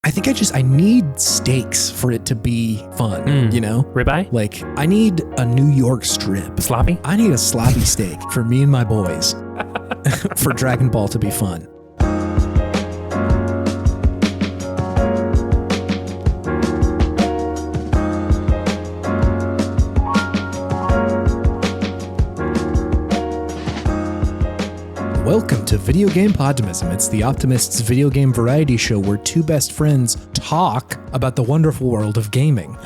I think I need stakes for it to be fun, you know? Ribeye? Like, I need a New York strip. Sloppy? I need a sloppy steak for me and my boys for Dragon Ball to be fun. Welcome to Video Game Podtimism. It's the Optimists video game variety show where two best friends talk about the wonderful world of gaming.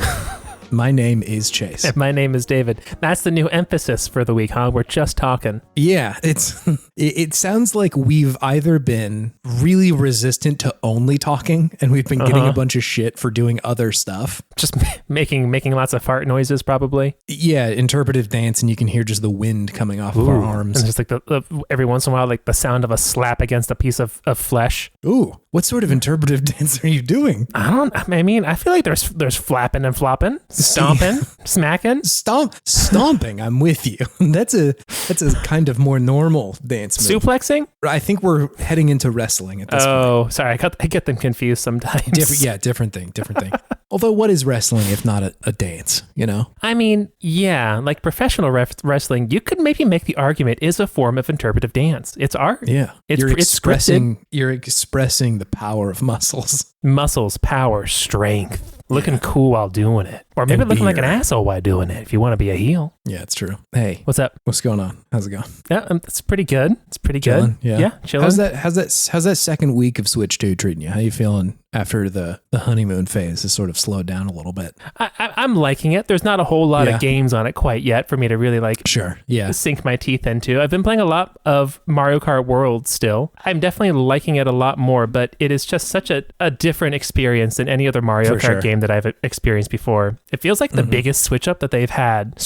My name is Chase. And my name is David. That's the new emphasis for the week, huh? We're just talking. Yeah, it sounds like we've either been really resistant to only talking and we've been getting a bunch of shit for doing other stuff. Just making lots of fart noises, probably. Yeah, interpretive dance, and you can hear just the wind coming off of our arms. And just like every once in a while, like the sound of a slap against a piece of flesh. Ooh, what sort of interpretive dance are you doing? I mean, I feel like there's flapping and flopping. Stomping, smacking, stomping. I'm with you. That's a kind of more normal dance move. Suplexing. I think we're heading into wrestling at this point. Oh, sorry, I get them confused sometimes. Different thing. Although, what is wrestling if not a dance? You know. I mean, yeah, like professional wrestling, you could maybe make the argument is a form of interpretive dance. It's art. Yeah, you're expressing the power of muscles, power, strength. Looking cool while doing it. Or maybe looking like an asshole while doing it if you want to be a heel. Yeah, it's true. Hey. What's up? What's going on? How's it going? Yeah, it's pretty good. It's pretty chilling, good. Yeah, chilling. How's that second week of Switch 2 treating you? How you feeling after the honeymoon phase has sort of slowed down a little bit? I'm liking it. There's not a whole lot of games on it quite yet for me to really sink my teeth into. I've been playing a lot of Mario Kart World still. I'm definitely liking it a lot more, but it is just such a different experience than any other Mario Kart game that I've experienced before. It feels like the biggest switch up that they've had.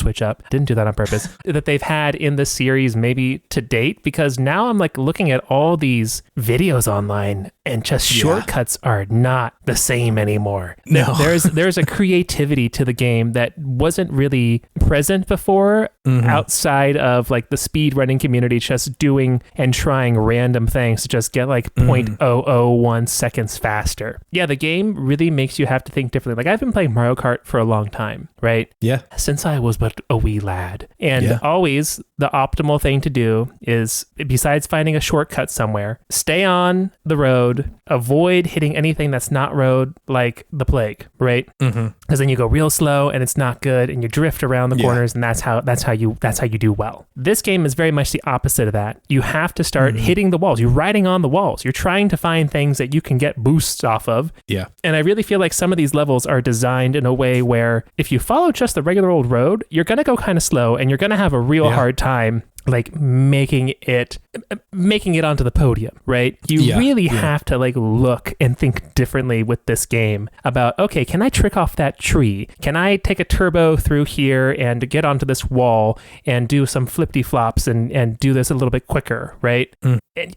Didn't do that on purpose. That they've had in the series maybe to date, because now I'm like looking at all these videos online and just shortcuts are not the same anymore. No. There's a creativity to the game that wasn't really present before outside of like the speed running community just doing and trying random things to just get like 0.001 seconds faster. Yeah, the game really makes you have to think differently. Like I've been playing Mario Kart for a long time, right? Yeah. Since I was but a wee lad. And always the optimal thing to do is, besides finding a shortcut somewhere, stay on the road, avoid hitting anything that's not road like the plague, right? Because then you go real slow and it's not good and you drift around the corners, and that's how you do well. This game is very much the opposite of that. You have to start hitting the walls. You're riding on the walls. You're trying to find things that you can get boosts off of. Yeah. And I really feel like some of these levels are designed in a way where if you follow just the regular old road, you're going to go kind of slow and you're going to have a real hard time like making it onto the podium, right? You really have to like look and think differently with this game about, okay, can I trick off that tree? Can I take a turbo through here and get onto this wall and do some flippy flops and do this a little bit quicker, right?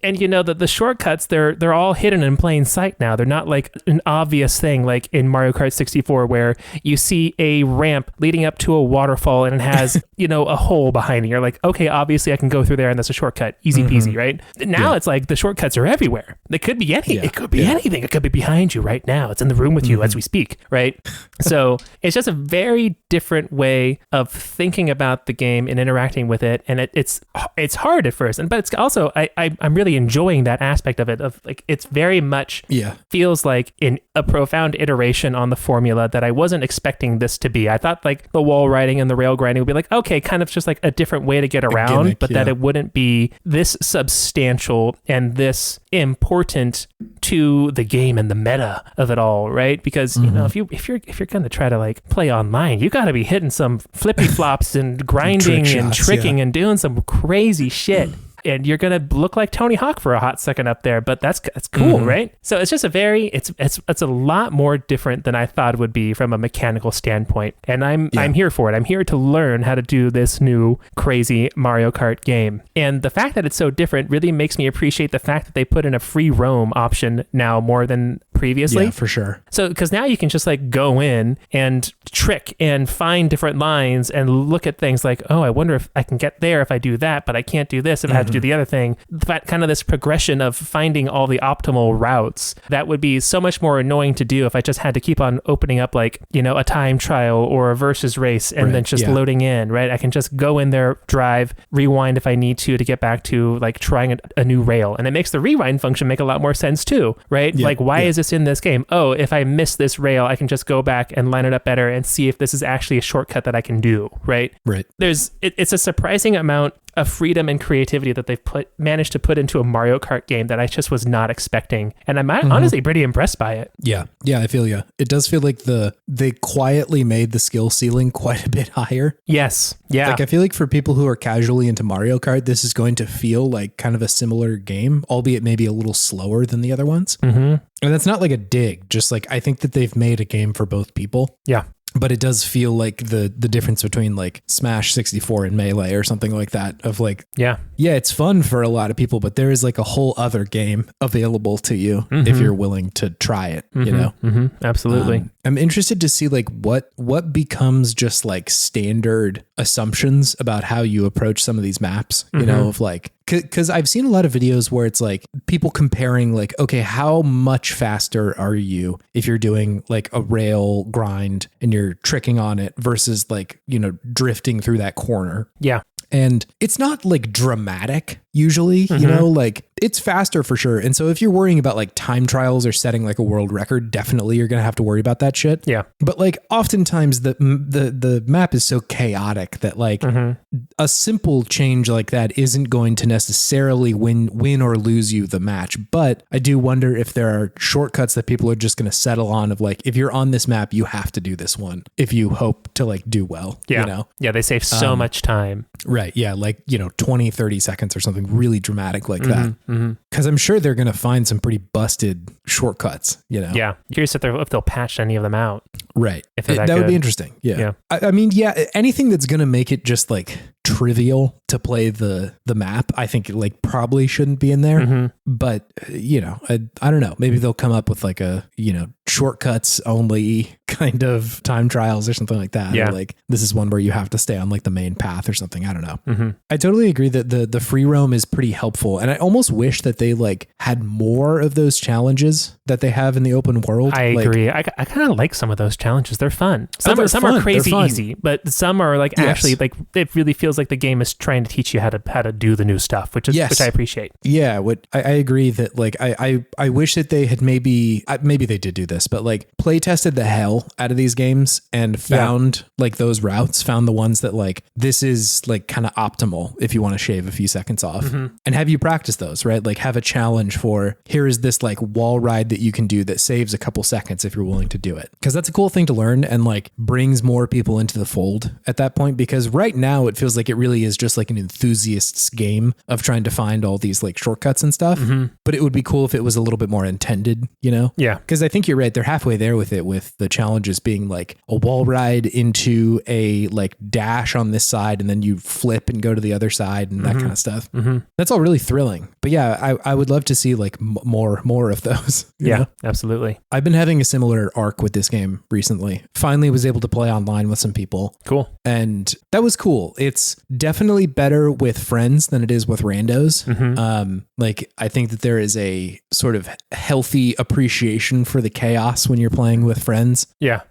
And you know that the shortcuts, they're all hidden in plain sight now. They're not like an obvious thing like in Mario Kart 64 where you see a ramp leading up to a waterfall and it has, a hole behind it. You're like, okay, obviously I can go through there and that's a shortcut. Easy peasy, right? Now it's like the shortcuts are everywhere. They could be anything. It could be anything. It could be behind you right now. It's in the room with you as we speak, right? So it's just a very different way of thinking about the game and interacting with it. And it's hard at first, but it's also I'm really enjoying that aspect of it. Of like it's very much feels like in a profound iteration on the formula that I wasn't expecting this to be. I thought like the wall riding and the rail grinding would be like, okay, kind of just like a different way to get around, gimmick, but that it wouldn't be this substantial and this important to the game and the meta of it all, right? Because if you're going to try to like play online, you got to be hitting some flippy flops and grinding and tricking and doing some crazy shit. And you're gonna look like Tony Hawk for a hot second up there, but that's cool, right? So it's just it's a lot more different than I thought it would be from a mechanical standpoint, and I'm here for it. I'm here to learn how to do this new crazy Mario Kart game, and the fact that it's so different really makes me appreciate the fact that they put in a free roam option now more than previously. Yeah, for sure. So, because now you can just like go in and trick and find different lines and look at things like, oh, I wonder if I can get there if I do that, but I can't do this if I have to do the other thing. That kind of this progression of finding all the optimal routes, that would be so much more annoying to do if I just had to keep on opening up like, you know, a time trial or a versus race and then just loading in, right? I can just go in there, drive, rewind if I need to get back to like trying a new rail. And it makes the rewind function make a lot more sense too, right? Like, why is this in this game? Oh, if I miss this rail, I can just go back and line it up better and see if this is actually a shortcut that I can do, right? Right. It's a surprising amount of freedom and creativity that they've managed to put into a Mario Kart game that I just was not expecting. And I'm honestly pretty impressed by it. Yeah. Yeah, I feel you. It does feel like they quietly made the skill ceiling quite a bit higher. Yes. Yeah. Like, I feel like for people who are casually into Mario Kart, this is going to feel like kind of a similar game, albeit maybe a little slower than the other ones. And that's not like a dig, just like, I think that they've made a game for both people. Yeah. But it does feel like the difference between like Smash 64 and Melee or something like that, of like, yeah, it's fun for a lot of people, but there is like a whole other game available to you if you're willing to try it, you know? Absolutely. I'm interested to see like what becomes just like standard assumptions about how you approach some of these maps, you know, of like, because I've seen a lot of videos where it's like people comparing like, okay, how much faster are you if you're doing like a rail grind and you're tricking on it versus like, you know, drifting through that corner. Yeah. And it's not like dramatic usually, you know, like it's faster for sure. And so if you're worrying about like time trials or setting like a world record, definitely you're going to have to worry about that shit. Yeah. But like oftentimes the map is so chaotic that like a simple change like that isn't going to necessarily win or lose you the match. But I do wonder if there are shortcuts that people are just going to settle on of like, if you're on this map, you have to do this one if you hope to like do well, you know? Yeah. They save so much time. Right. Yeah. Like, you know, 20, 30 seconds or something really dramatic like that. Because I'm sure they're going to find some pretty busted shortcuts, you know? Yeah. Curious if they'll patch any of them out. Right. If that would be interesting. Yeah. I mean, yeah, anything that's going to make it just like trivial to play the map, I think like probably shouldn't be in there. But, you know, I don't know. Maybe they'll come up with like a, you know, shortcuts only kind of time trials or something like that. Yeah. Or like this is one where you have to stay on like the main path or something. I don't know. I totally agree that the free roam is pretty helpful. And I almost wish that they like had more of those challenges that they have in the open world. I agree. I kind of like some of those challenges. They're fun. Some are crazy easy, but some are like actually like it really feels like the game is trying to teach you how to do the new stuff, which I appreciate. Yeah, I agree that like I wish that they had maybe they did do this, but like play tested the hell out of these games and found like those routes, found the ones that like this is like kind of optimal if you want to shave a few seconds off, and have you practice those, right? Like have a challenge for here is this like wall ride that you can do that saves a couple seconds if you're willing to do it, because that's a cool thing to learn and like brings more people into the fold at that point, because right now it feels like it really is just like an enthusiast's game of trying to find all these like shortcuts and stuff. But it would be cool if it was a little bit more intended, you know? Yeah. Because I think you're right. They're halfway there with it, with the challenges being like a wall ride into a like dash on this side and then you flip and go to the other side and that kind of stuff. That's all really thrilling. But yeah, I would love to see like more of those. Yeah, know? Absolutely. I've been having a similar arc with this game recently. Finally was able to play online with some people. Cool. And that was cool. It's definitely better with friends than it is with randos. Like I think that there is a sort of healthy appreciation for the chaos when you're playing with friends. Yeah.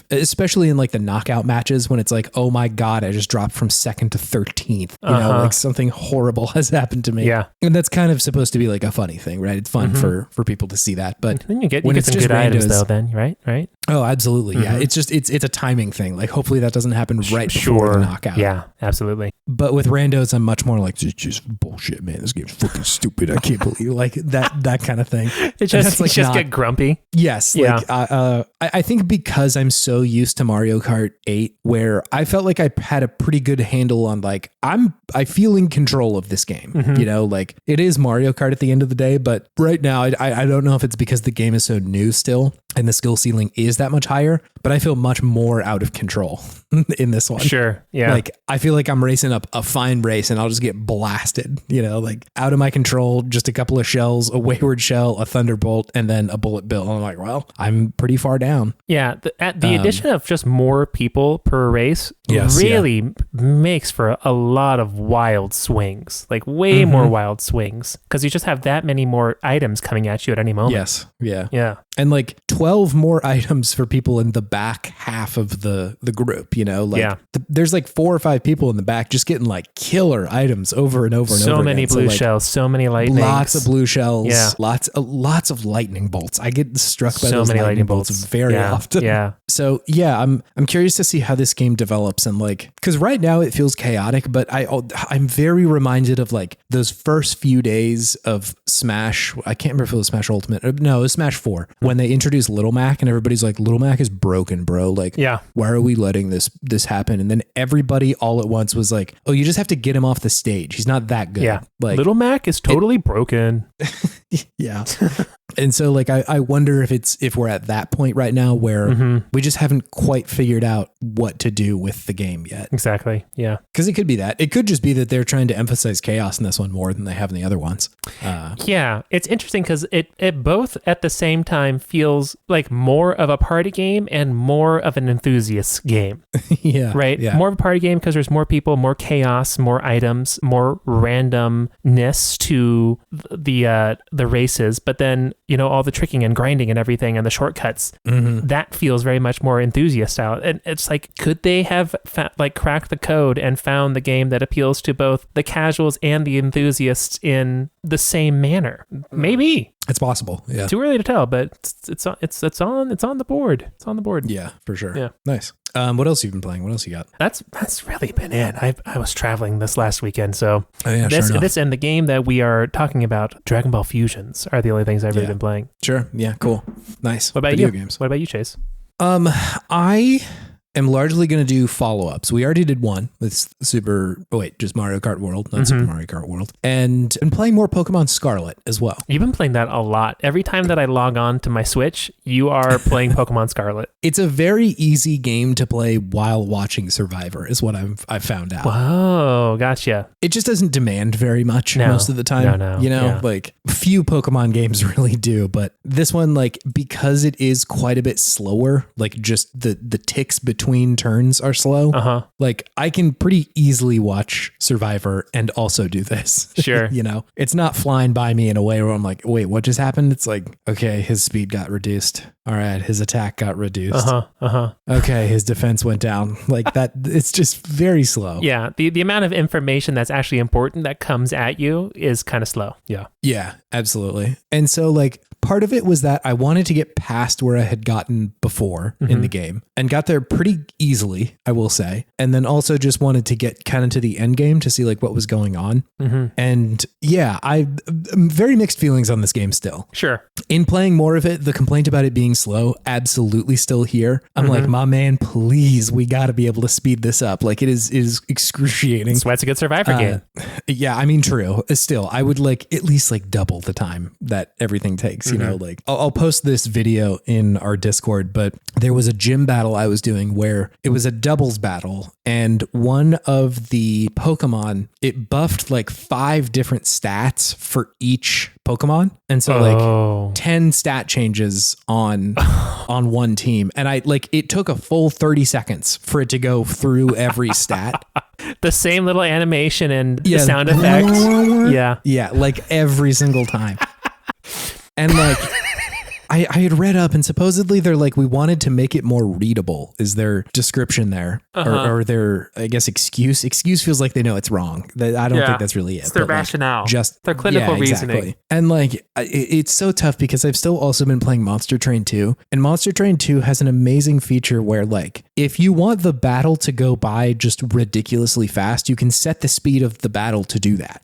Especially in like the knockout matches when it's like, oh my God, I just dropped from 2nd to 13th. You know, like something horrible has happened to me. Yeah. And that's kind of supposed to be like a funny thing, right? It's fun for people to see that. But then you get some good items though then, right? Oh, absolutely. Yeah. It's just, it's a timing thing. Like hopefully that doesn't happen right before the knockout. Yeah, absolutely. But with randos, I'm much more like, just bullshit, man. This game's fucking stupid. I can't believe like that kind of thing. It's just get grumpy. Yes. Yeah. Like, I think because I'm so used to Mario Kart 8, where I felt like I had a pretty good handle on like, I'm I feel in control of this game. You know, like it is Mario Kart at the end of the day, but right now I don't know if it's because the game is so new still and the skill ceiling is that much higher, but I feel much more out of control in this one. Sure. Yeah. Like I feel like I'm racing up a fine race and I'll just get blasted, you know, like out of my control, just a couple of shells, a wayward shell, a thunderbolt, and then a bullet bill. And I'm like, well, I'm pretty far down. Yeah. The addition of just more people per race really makes for a lot of wild swings, like way more wild swings, because you just have that many more items coming at you at any moment. Yes. Yeah. Yeah. And like 12 more items for people in the back half of the group, you know, like there's like 4 or 5 people in the back just getting like killer items over and over and over. So many blue shells, so many lightnings. Lots of blue shells, lots of lightning bolts. I get struck by those lightning bolts very often. Yeah. So yeah, I'm curious to see how this game develops, and like, because right now it feels chaotic, but I'm very reminded of like those first few days of Smash. I can't remember if it was Smash Ultimate. No, it was Smash 4 when they introduced Little Mac, and everybody's like, Little Mac is broken, bro. Like, why are we letting this happen? And then everybody all at once was like, oh, you just have to get him off the stage. He's not that good. Yeah, like Little Mac is totally broken. Yeah. And so like I wonder if we're at that point right now where we just haven't quite figured out what to do with the game yet. Exactly. Yeah. Because it could be that. It could just be that they're trying to emphasize chaos in this one more than they have in the other ones. Yeah. It's interesting because it both at the same time feels like more of a party game and more of an enthusiast game. Yeah. Right? Yeah. More of a party game because there's more people, more chaos, more items, more randomness to the races. But then, you know, all the tricking and grinding and everything and the shortcuts, that feels very much more enthusiast style. And it's like, could they have cracked the code and found the game that appeals to both the casuals and the enthusiasts in the same manner? Maybe. It's possible. Yeah. Too early to tell, but it's on the board. It's on the board. Yeah, for sure. Yeah. Nice. What else have you been playing? What else you got? That's really been it. I was traveling this last weekend, so this and the game that we are talking about, Dragonball Fusions, are the only things I've really been playing. Sure. Yeah. Cool. Nice. What about Video you? Games. What about you, Chase? I am largely going to do follow-ups. We already did one with just Mario Kart World, not Super Mario Kart World. And I'm playing more Pokemon Scarlet as well. You've been playing that a lot. Every time that I log on to my Switch, you are playing Pokemon Scarlet. It's a very easy game to play while watching Survivor is what I've found out. Whoa, gotcha. It just doesn't demand very much most of the time. No. You know, like few Pokemon games really do, but this one, like, because it is quite a bit slower, like just the ticks between turns are slow. Like I can pretty easily watch Survivor and also do this. Sure. You know, it's not flying by me in a way where I'm like, wait, what just happened? It's like, okay, his speed got reduced. All right, his attack got reduced. Okay, his defense went down. Like that, it's just very slow. Yeah, the amount of information that's actually important that comes at you is kind of slow. Yeah. Yeah, absolutely. And so like part of it was that I wanted to get past where I had gotten before in the game and got there pretty easily, I will say. And then also just wanted to get kind of to the end game to see like what was going on. And yeah, I'm very mixed feelings on this game still. Sure. In playing more of it, the complaint about it being slow, absolutely still here. I'm like, my man, please, we got to be able to speed this up. Like it is excruciating. That's why it's a good Survivor game. Yeah, I mean, true. Still, I would like at least like double the time that everything takes, you know, like I'll post this video in our Discord, but there was a gym battle I was doing where it was a doubles battle and one of the Pokemon, it buffed like 5 different stats for each Pokemon. And so like 10 stat changes on one team. And it took a full 30 seconds for it to go through every stat. The same little animation and sound effect. Yeah, like every single time. And like I had read up and supposedly they're like, we wanted to make it more readable is their description there or their, I guess, excuse. Excuse feels like they know it's wrong. I don't think that's really it. It's their rationale. Just their clinical reasoning. Exactly. And like, it's so tough because I've still also been playing Monster Train 2 and Monster Train 2 has an amazing feature where like, if you want the battle to go by just ridiculously fast, you can set the speed of the battle to do that.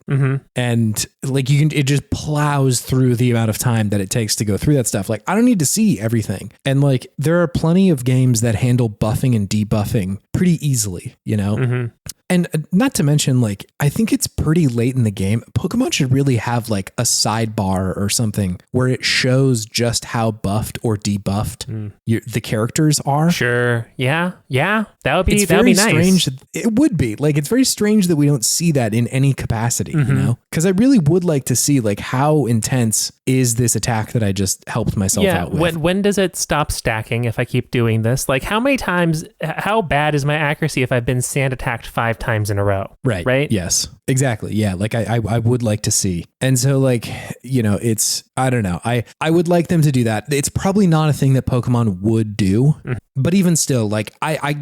And like it just plows through the amount of time that it takes to go through that stuff. Like I don't need to see everything. And like, there are plenty of games that handle buffing and debuffing pretty easily, you know? And not to mention, like, I think it's pretty late in the game. Pokemon should really have like a sidebar or something where it shows just how buffed or debuffed the characters are. Sure. Yeah. That would be nice. Strange. It would be like, it's very strange that we don't see that in any capacity, you know, because I really would like to see like how intense is this attack that I just helped myself out with. When does it stop stacking if I keep doing this? Like how many times, how bad is my accuracy if I've been sand attacked 5 times in a row? Right. Yes, exactly. Yeah. Like I would like to see. And so like, you know, it's, I don't know. I would like them to do that. It's probably not a thing that Pokemon would do, but even still, like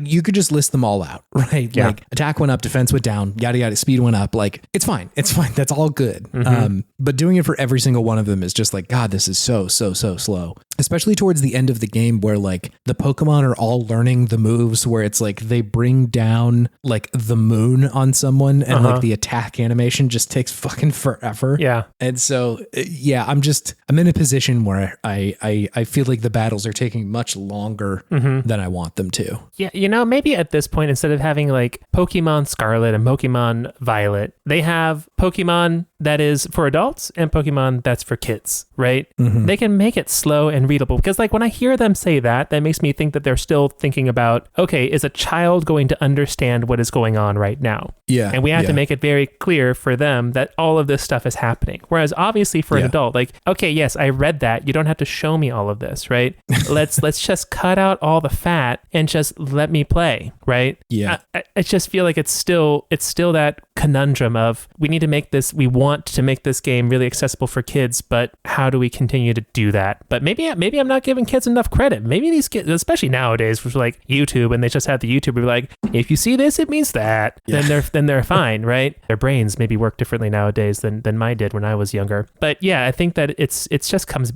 you could just list them all out, right? Yeah. Like attack went up, defense went down, yada, yada, speed went up. Like it's fine. That's all good. But doing it for every single one of them is just like, God, this is so slow. Especially towards the end of the game where like the Pokemon are all learning the moves where it's like they bring down like the moon on someone and like the attack animation just takes fucking forever. Yeah. And so, yeah, I'm in a position where I feel like the battles are taking much longer than I want them to. Yeah. You know, maybe at this point, instead of having like Pokemon Scarlet and Pokemon Violet, they have Pokemon that is for adults and Pokemon that's for kids, right? They can make it slow and readable because like when I hear them say that makes me think that they're still thinking about, okay, is a child going to understand what is going on right now? Yeah. And we have to make it very clear for them that all of this stuff is happening. Whereas obviously for an adult, like, okay, yes, I read that. You don't have to show me all of this, right? Let's just cut out all the fat and just let me play, right? Yeah. I just feel like it's still that conundrum of we want to make this game really accessible for kids, but how do we continue to do that? But maybe I'm not giving kids enough credit. Maybe these kids, especially nowadays, with like YouTube, and they just have the YouTuber be like, if you see this, it means that. Yeah. Then they're fine, right? Their brains maybe work differently nowadays than mine did when I was younger. But yeah, I think that it just comes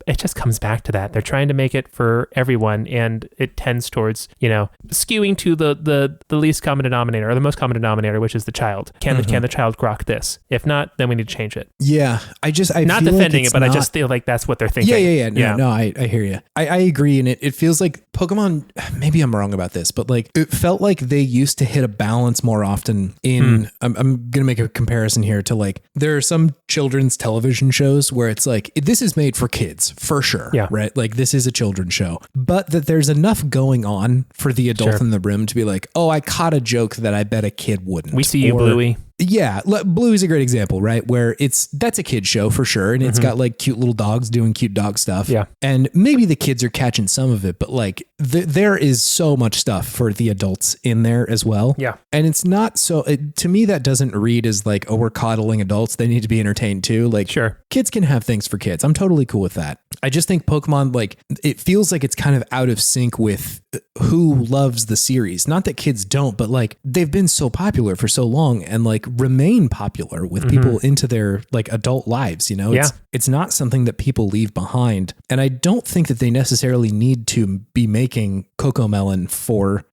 back to that. They're trying to make it for everyone, and it tends towards, you know, skewing to the least common denominator or the most common denominator, which is the child. Can the child grok this? If not, then we need to change it. Yeah, I not feel defending like it, but I just feel like that's what they're thinking. Yeah. No, I hear you. I agree, and it feels like Pokemon. Maybe I'm wrong about this, but like it felt like they used to hit a balance more often. I'm gonna make a comparison here to like there are some children's television shows where it's like this is made for kids for sure, right? Like this is a children's show, but that there's enough going on for the adult in the room to be like, oh, I caught a joke that I bet a kid wouldn't. We see you, Bluey. Yeah, Bluey's a great example, right? Where that's a kid show for sure, and it's got like cute little dogs doing cute dog stuff. Yeah, and maybe the kids are catching some of it, but like there is so much stuff for the adults in there as well. Yeah, and it's not so. To me, that doesn't read as like, oh, we're coddling adults. They need to be entertained too. Like, sure, kids can have things for kids. I'm totally cool with that. I just think Pokemon, like, it feels like it's kind of out of sync with who loves the series. Not that kids don't, but like they've been so popular for so long and like remain popular with people into their like adult lives. You know, it's not something that people leave behind. And I don't think that they necessarily need to be making Cocomelon for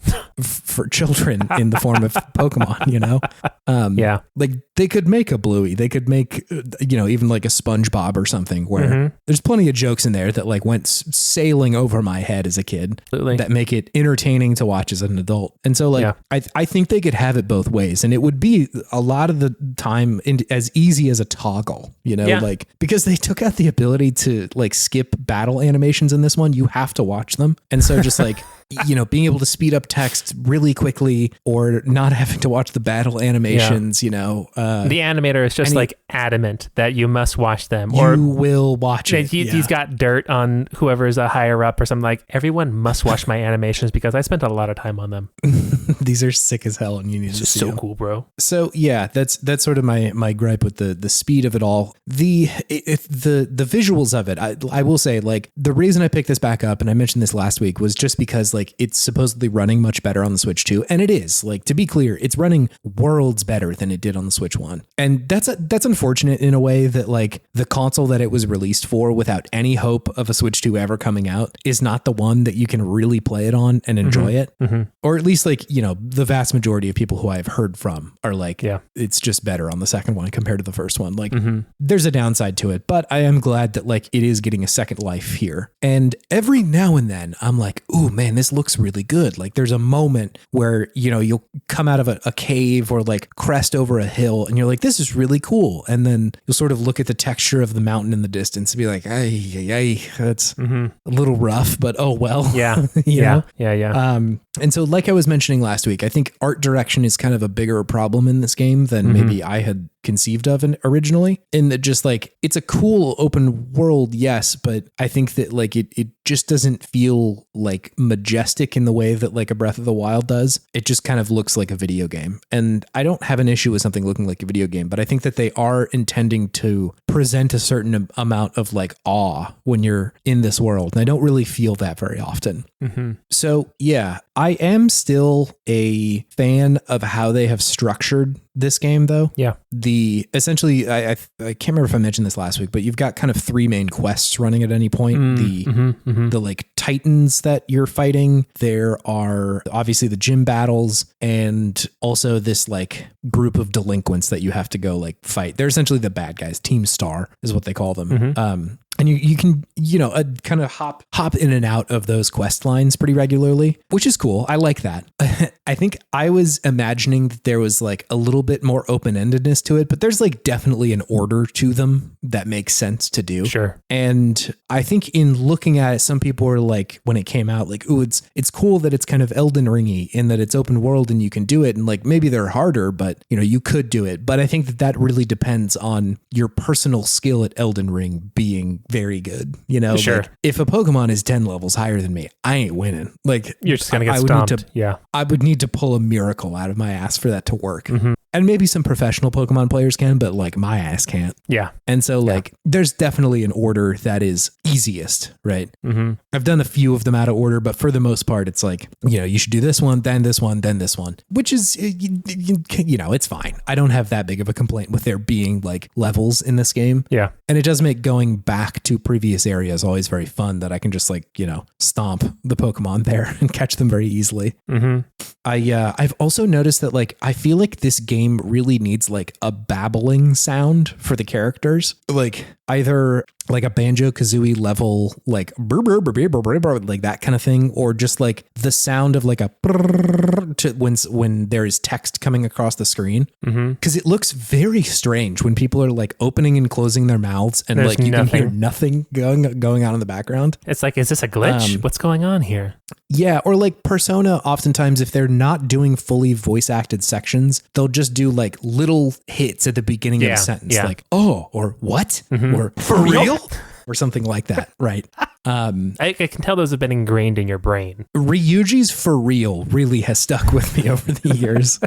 children in the form of Pokemon, you know? Like they could make a Bluey, they could make, you know, even like a SpongeBob or something where there's plenty of jokes in there that like went sailing over my head as a kid. Absolutely. That make it entertaining to watch as an adult. And so like, I think they could have it both ways, and it would be a lot of the time as easy as a toggle, you know, like because they took out the ability to like skip battle animations in this one, you have to watch them. And so just like, you know, being able to speed up text really quickly or not having to watch the battle animations, you know. The animator is just like adamant that you must watch them. Or you will watch it. He's got dirt on whoever's a higher up or something like, everyone must watch my animations because I spent a lot of time on them. These are sick as hell and you need to see them. Cool, bro. So yeah, that's sort of my gripe with the speed of it all. The visuals of it, I will say, like, the reason I picked this back up, and I mentioned this last week, was just because like it's supposedly running much better on the Switch 2, and it is. Like, to be clear, it's running worlds better than it did on the Switch 1. And that's unfortunate in a way that like the console that it was released for without any hope of a Switch 2 ever coming out is not the one that you can really play it on and enjoy it. Or at least like, you know, the vast majority of people who I've heard from are like, it's just better on the second one compared to the first one. Like there's a downside to it, but I am glad that like it is getting a second life here. And every now and then I'm like, ooh man, this this looks really good. Like there's a moment where, you'll come out of a cave or like crest over a hill and you're like, this is really cool. And then you'll sort of look at the texture of the mountain in the distance and be like, that's a little rough, but oh well. Yeah. Yeah. Yeah. And so like I was mentioning last week, I think art direction is kind of a bigger problem in this game than maybe I had conceived of originally, in that just like it's a cool open world, yes, but I think that like it just doesn't feel like majestic in the way that like a Breath of the Wild does. It just kind of looks like a video game, and I don't have an issue with something looking like a video game, but I think that they are intending to present a certain amount of like awe when you're in this world, and I don't really feel that very often. So yeah, I am still a fan of how they have structured this game, though. Yeah. Essentially, I can't remember if I mentioned this last week, but you've got kind of three main quests running at any point. The like titans that you're fighting. There are obviously the gym battles, and also this like group of delinquents that you have to go like fight. They're essentially the bad guys. Team Star is what they call them. And you can, kind of hop in and out of those quest lines pretty regularly, which is cool. I like that. I think I was imagining that there was like a little bit more open-endedness to it, but there's like definitely an order to them that makes sense to do. Sure. And I think in looking at it, some people were like, when it came out, like, ooh, it's cool that it's kind of Elden Ringy in that it's open world and you can do it. And like, maybe they're harder, but you could do it. But I think that really depends on your personal skill at Elden Ring being very good. Sure. Like, if a Pokemon is 10 levels higher than me, I ain't winning. Like, you're just going to get stomped. I would need to pull a miracle out of my ass for that to work. And maybe some professional Pokemon players can, but like my ass can't. Yeah. And so like there's definitely an order that is easiest, right? I've done a few of them out of order, but for the most part, it's like, you should do this one, then this one, then this one, which is, it's fine. I don't have that big of a complaint with there being like levels in this game. Yeah. And it does make going back to previous areas always very fun, that I can just like, stomp the Pokemon there and catch them very easily. I've also noticed that like, I feel like this game really needs like a babbling sound for the characters, like either like a Banjo-Kazooie level, like burr, burr, burr, burr, burr, burr, like that kind of thing, or just like the sound of like a when there is text coming across the screen, because it looks very strange when people are like opening and closing their mouths and there's like you can hear nothing going on in the background. It's like, is this a glitch? What's going on here? Yeah, or like Persona, oftentimes if they're not doing fully voice acted sections, they'll just do like little hits at the beginning of a sentence, like, oh, or what, or for real, or something like that, right? I can tell those have been ingrained in your brain. Ryuji's for real really has stuck with me over the years.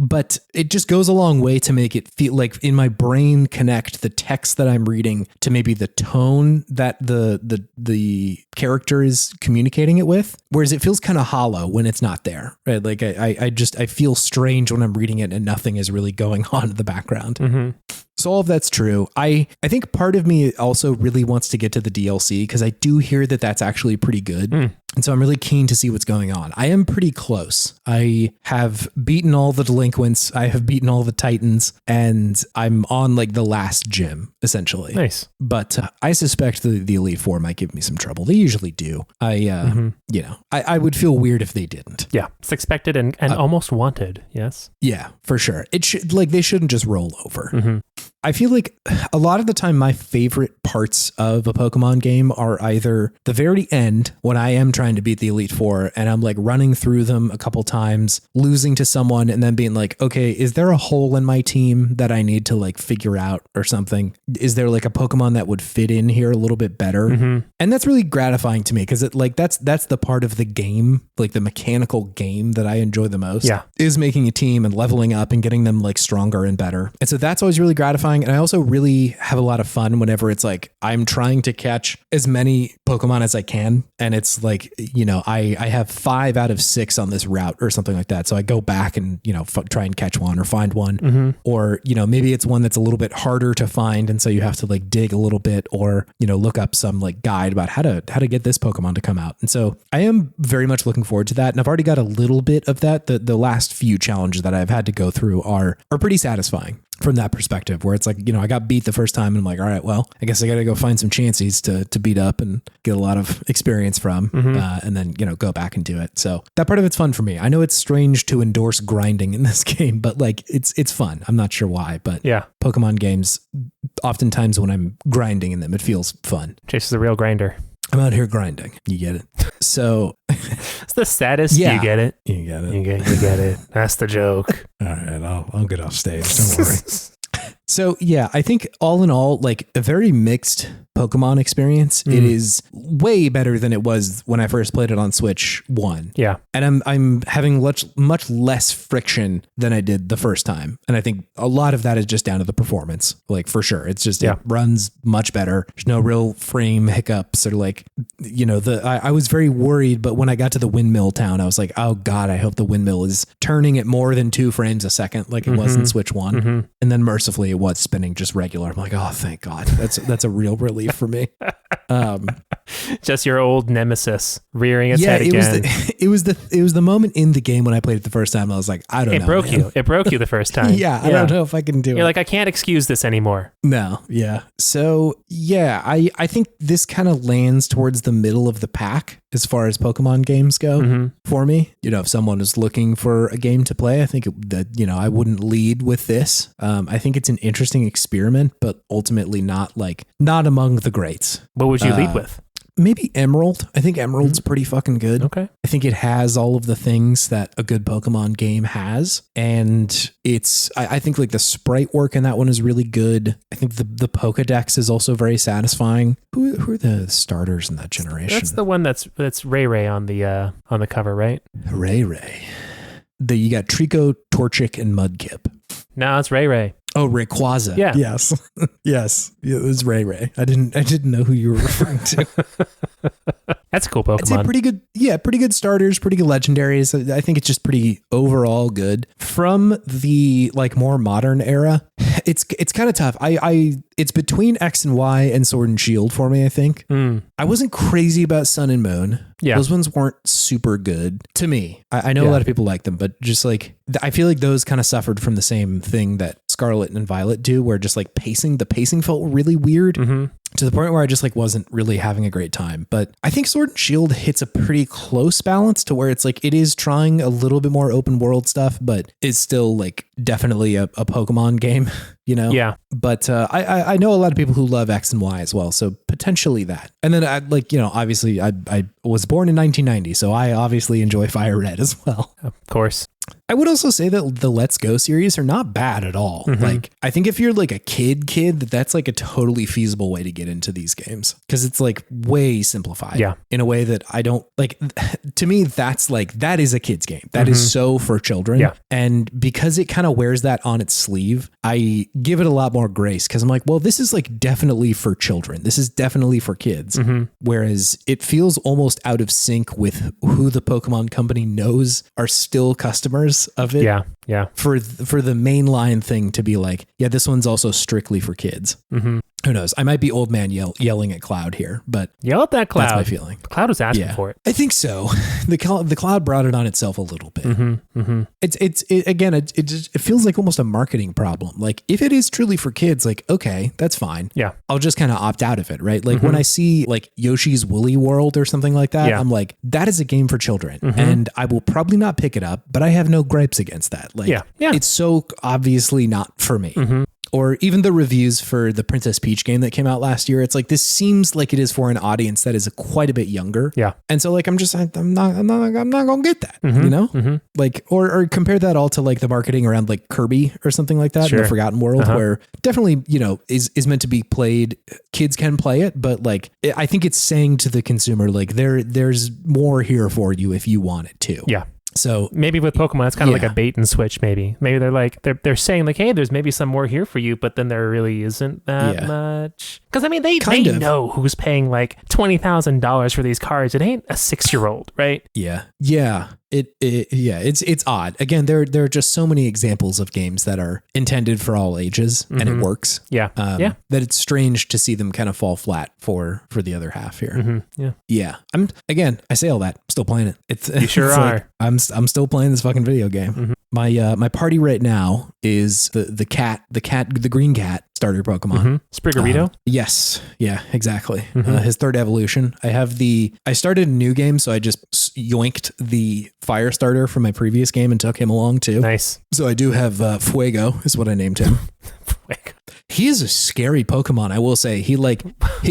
But it just goes a long way to make it feel like in my brain connect the text that I'm reading to maybe the tone that the character is communicating it with. Whereas it feels kind of hollow when it's not there, right? Like I feel strange when I'm reading it and nothing is really going on in the background. So all of that's true. I think part of me also really wants to get to the DLC because I do hear that that's actually pretty good. And so I'm really keen to see what's going on. I am pretty close. I have beaten all the delinquents. I have beaten all the titans, and I'm on like the last gym essentially. Nice. But I suspect the Elite Four might give me some trouble. They usually do. I would feel weird if they didn't. Yeah. It's expected and almost wanted. Yes. Yeah, for sure. It should they shouldn't just roll over. I feel like a lot of the time my favorite parts of a Pokemon game are either the very end when I am trying to beat the Elite Four and I'm like running through them a couple times, losing to someone and then being like, okay, is there a hole in my team that I need to like figure out or something? Is there like a Pokemon that would fit in here a little bit better? And that's really gratifying to me because it like that's the part of the game, like the mechanical game that I enjoy the most. Yeah. Is making a team and leveling up and getting them like stronger and better. And so that's always really gratifying. And I also really have a lot of fun whenever it's like I'm trying to catch as many Pokemon as I can. And it's like, I have 5 out of 6 on this route or something like that. So I go back and, try and catch one or find one. Or, maybe it's one that's a little bit harder to find. And so you have to like dig a little bit or, look up some like guide about how to get this Pokemon to come out. And so I am very much looking forward to that. And I've already got a little bit of that. The last few challenges that I've had to go through are pretty satisfying. from that perspective, where it's like, I got beat the first time and I'm like, all right, well, I guess I got to go find some chances to beat up and get a lot of experience from, and then, go back and do it. So that part of it's fun for me. I know it's strange to endorse grinding in this game, but like it's fun. I'm not sure why, but yeah, Pokemon games, oftentimes when I'm grinding in them, it feels fun. Chase is a real grinder. I'm out here grinding. You get it. So it's the saddest. Yeah. You get it. You get it. You get it. That's the joke. All right. I'll get off stage. Don't worry. So yeah, I think all in all, like a very mixed Pokemon experience. It is way better than it was when I first played it on Switch 1. Yeah. And I'm having much less friction than I did the first time. And I think a lot of that is just down to the performance, like for sure. It's just, it runs much better. There's no real frame hiccups or like, I was very worried, but when I got to the windmill town, I was like, oh God, I hope the windmill is turning at more than 2 frames a second like it was in Switch 1. And then mercifully it was spinning just regular. I'm like, oh, thank God. That's a real relief for me. Just your old nemesis rearing its head again. It was the moment in the game when I played it the first time. I was like, I don't know. It broke you the first time. I don't know if I can do it. You're like, I can't excuse this anymore. No. Yeah. So yeah, I think this kind of lands towards the middle of the pack as far as Pokemon games go for me. If someone is looking for a game to play, I think that I wouldn't lead with this. I think it's an interesting experiment, but ultimately not among the greats. What would you lead with? Maybe Emerald. I think Emerald's pretty fucking good. Okay. I think it has all of the things that a good Pokemon game has. And I think like the sprite work in that one is really good. I think the Pokedex is also very satisfying. Who are the starters in that generation? That's the one that's Ray Ray on the cover, right? Ray Ray. You got Trico, Torchic, and Mudkip. No, it's Ray Ray. Oh, Rayquaza. Yeah. Yes. Yes. It was Ray Ray. I didn't know who you were referring to. That's a cool Pokemon. I'd say pretty good starters, pretty good legendaries. I think it's just pretty overall good. From the like more modern era, it's kind of tough. It's between X and Y and Sword and Shield for me, I think. I wasn't crazy about Sun and Moon. Yeah. Those ones weren't super good to me. I know a lot of people like them, but just like, I feel like those kind of suffered from the same thing that Scarlet and Violet do, where just like the pacing felt really weird. To the point where I just like wasn't really having a great time. But I think Sword and Shield hits a pretty close balance to where it's like it is trying a little bit more open world stuff, but it's still like definitely a Pokemon game, Yeah. But I know a lot of people who love X and Y as well, so potentially that. And then obviously I was born in 1990, so I obviously enjoy Fire Red as well. Of course. I would also say that the Let's Go series are not bad at all. Like, I think if you're like a kid, that's like a totally feasible way to get into these games because it's like way simplified in a way that I don't like. To me, that is a kid's game. That is so for children. Yeah. And because it kind of wears that on its sleeve, I give it a lot more grace because I'm like, well, this is like definitely for children. This is definitely for kids. Whereas it feels almost out of sync with who the Pokemon company knows are still customers of it. Yeah. For the mainline thing to be like, yeah, this one's also strictly for kids. Who knows? I might be old man yelling at Cloud here, but yell at that Cloud. That's my feeling. Cloud was asking for it. I think so. The Cloud brought it on itself a little bit. It feels like almost a marketing problem. Like if it is truly for kids, like, okay, that's fine. Yeah. I'll just kind of opt out of it, right? Like when I see like Yoshi's Woolly World or something like that, I'm like, that is a game for children and I will probably not pick it up, but I have no gripes against that. Like it's so obviously not for me. Or even the reviews for the Princess Peach game that came out last year. It's like, this seems like it is for an audience that is quite a bit younger. Yeah. And so like, I'm not going to get that, like, or compare that all to like the marketing around like Kirby or something like that in the Forgotten World, where definitely, is meant to be played. Kids can play it, but like, I think it's saying to the consumer, like there's more here for you if you want it to. Yeah. So maybe with Pokemon, it's kind of like a bait and switch. Maybe they're like, they're saying like, hey, there's maybe some more here for you, but then there really isn't that much. Because I mean, they know who's paying like $20,000 for these cards. It ain't a 6-year-old, right? Yeah. It's odd. Again, there are just so many examples of games that are intended for all ages and it works. That it's strange to see them kind of fall flat for the other half here. I say all that. I'm still playing it. You sure are. Like, I'm still playing this fucking video game. Mm-hmm. My party right now is the green cat starter Pokemon. Spriggerito? Yes. Yeah, exactly. Mm-hmm. His third evolution. I started a new game, so I just yoinked the fire starter from my previous game and took him along too. Nice. So I do have Fuego is what I named him. Fuego. He is a scary Pokemon, I will say.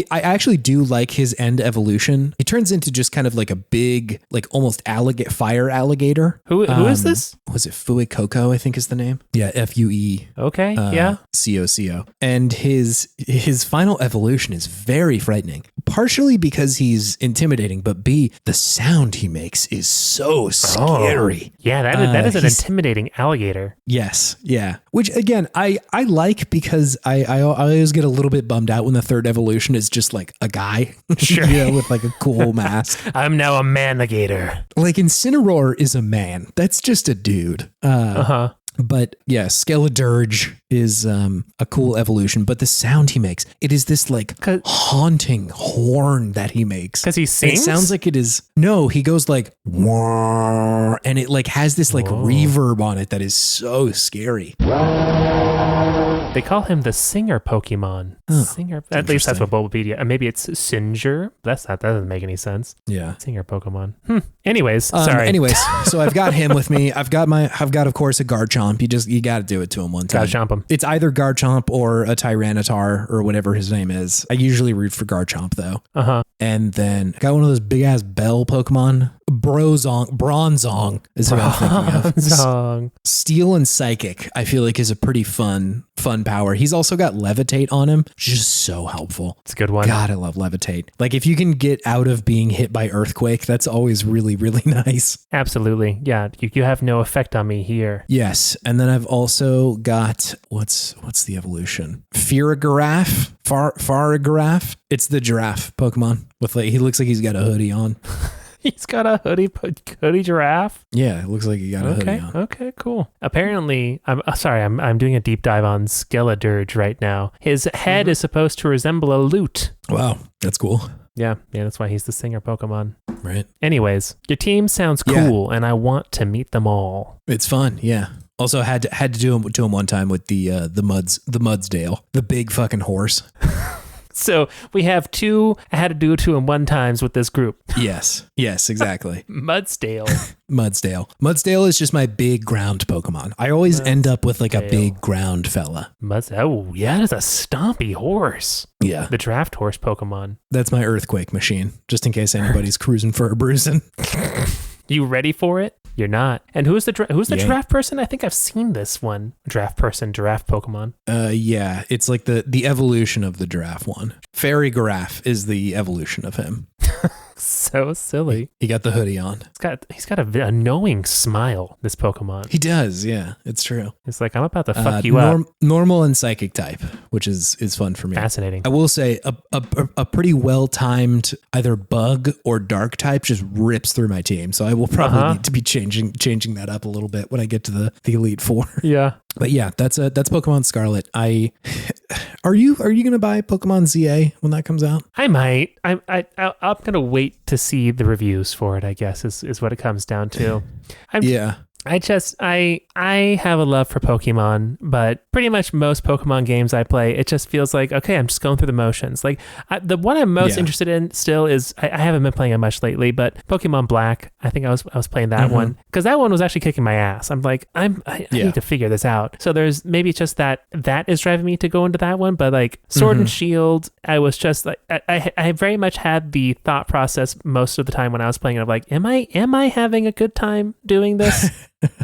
I actually do like his end evolution. He turns into just kind of like a big, like almost fire alligator. Who is this? Was it Fuecoco, I think is the name? Yeah, Fue. Okay, yeah. Coco. And his final evolution is very frightening. Partially because he's intimidating, but B, the sound he makes is so scary. Yeah, that is an intimidating alligator. Yes, yeah. Which again, I like because I always get a little bit bummed out when the third evolution is just like a guy, sure. with like a cool mask. I'm now a manigator. Like Incineroar is a man. That's just a dude. But yeah, Skeledirge is a cool evolution, but the sound he makes, it is this like haunting horn that he makes. Because he sings? It sounds like it is. No, he goes like, wah, and it like has this like reverb on it that is so scary. They call him the singer Pokemon. Singer. At least that's what Bulbapedia. Maybe it's Singer. That doesn't make any sense. Yeah. Singer Pokemon. Anyways, sorry. So I've got him with me. I've got of course a Garchomp. You got to do it to him one time. Gotta chomp him. It's either Garchomp or a Tyranitar or whatever his name is. I usually root for Garchomp though. And then got one of those big ass bell Pokemon. Bronzong is what I'm thinking of. Bronzong. Steel and Psychic, I feel like is a pretty fun power. He's also got Levitate on him, which is so helpful. It's a good one. God, I love Levitate. Like if you can get out of being hit by Earthquake, that's always really, really nice. Absolutely. Yeah, you have no effect on me here. Yes, and then I've also got what's the evolution? Farigiraf. Farigiraf. It's the giraffe Pokemon with he looks like he's got a hoodie on. He's got a hoodie giraffe. Yeah, it looks like he got a hoodie on. Okay, cool. Apparently, I'm doing a deep dive on Skeledirge right now. His head is supposed to resemble a lute. Wow, that's cool. Yeah, that's why he's the singer Pokemon. Right. Anyways, your team sounds cool, and I want to meet them all. It's fun, yeah. Also had to do him one time with the Mudsdale, the big fucking horse. So we have two I had to do it to him one times with this group. Yes, exactly. Mudsdale. Mudsdale is just my big ground Pokemon. I always end up with like a big ground fella. Oh, yeah, that's a stompy horse. Yeah. The draft horse Pokemon. That's my Earthquake machine, just in case anybody's cruising for a bruising. You ready for it? You're not. And who's the draft person? I think I've seen this one. Draft Pokemon. Yeah, it's like the evolution of the giraffe one. Farigiraf is the evolution of him. So silly. He got the hoodie on. He's got a knowing smile, this Pokemon. He does, yeah. It's true. It's like, I'm about to fuck you up. Normal and psychic type, which is fun for me. Fascinating. I will say a pretty well-timed either bug or dark type just rips through my team. So I will probably need to be changing that up a little bit when I get to the Elite Four. Yeah. But yeah, that's Pokemon Scarlet. Are you going to buy Pokemon ZA when that comes out? I might. I'm going to wait to see the reviews for it, I guess, is what it comes down to. I have a love for Pokemon, but pretty much most Pokemon games I play, it just feels like, okay, I'm just going through the motions. Like the one I'm most interested in still is, I haven't been playing it much lately, but Pokemon Black, I think I was playing that one because that one was actually kicking my ass. I'm like, I need to figure this out. So there's maybe just that is driving me to go into that one, but like Sword and Shield, I was just like, I very much had the thought process most of the time when I was playing it of like, am I having a good time doing this?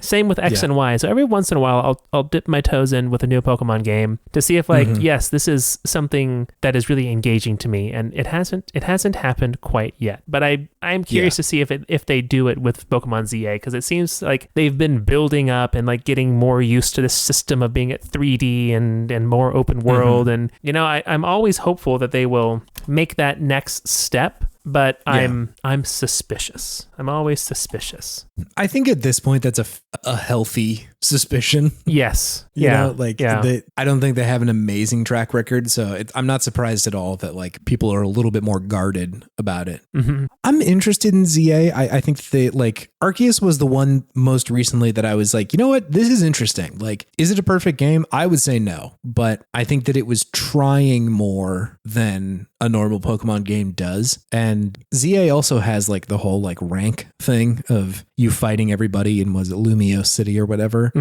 Same with X and Y. So every once in a while, I'll dip my toes in with a new Pokemon game to see if like, yes, this is something that is really engaging to me, and it hasn't happened quite yet. But I'm curious to see if they do it with Pokemon ZA, because it seems like they've been building up and like getting more used to this system of being at 3D and more open world, and I'm always hopeful that they will make that next step but I'm suspicious. I'm always suspicious. I think at this point that's a healthy suspicion. Yes. You know, like I don't think they have an amazing track record, so I'm not surprised at all that like people are a little bit more guarded about it. Mm-hmm. I'm interested in ZA. I think they like Arceus was the one most recently that I was like, you know what, this is interesting. Like, is it a perfect game? I would say no, but I think that it was trying more than a normal Pokemon game does. And ZA also has like the whole like rank thing of you fighting everybody in, was it Lumio City or whatever,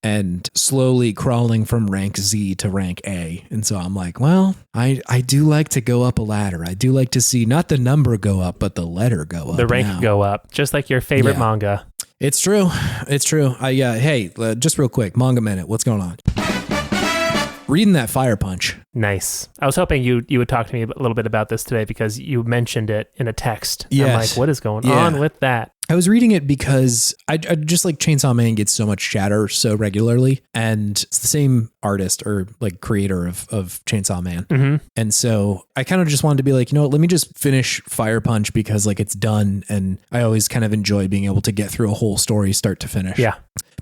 and slowly crawling from rank Z to rank A. And so I'm like, well, I do like to go up a ladder. I do like to see not the number go up, but the letter go up. The rank go up, just like your favorite manga. It's true. It's true. Hey, just real quick, Manga Minute. What's going on? Reading that Fire Punch. Nice. I was hoping you would talk to me a little bit about this today because you mentioned it in a text. Yes. I'm like, what is going on with that? I was reading it because I just like Chainsaw Man gets so much chatter so regularly, and it's the same artist or like creator of Chainsaw Man. Mm-hmm. And so I kind of just wanted to be like, you know what, let me just finish Fire Punch because like it's done. And I always kind of enjoy being able to get through a whole story start to finish. Yeah.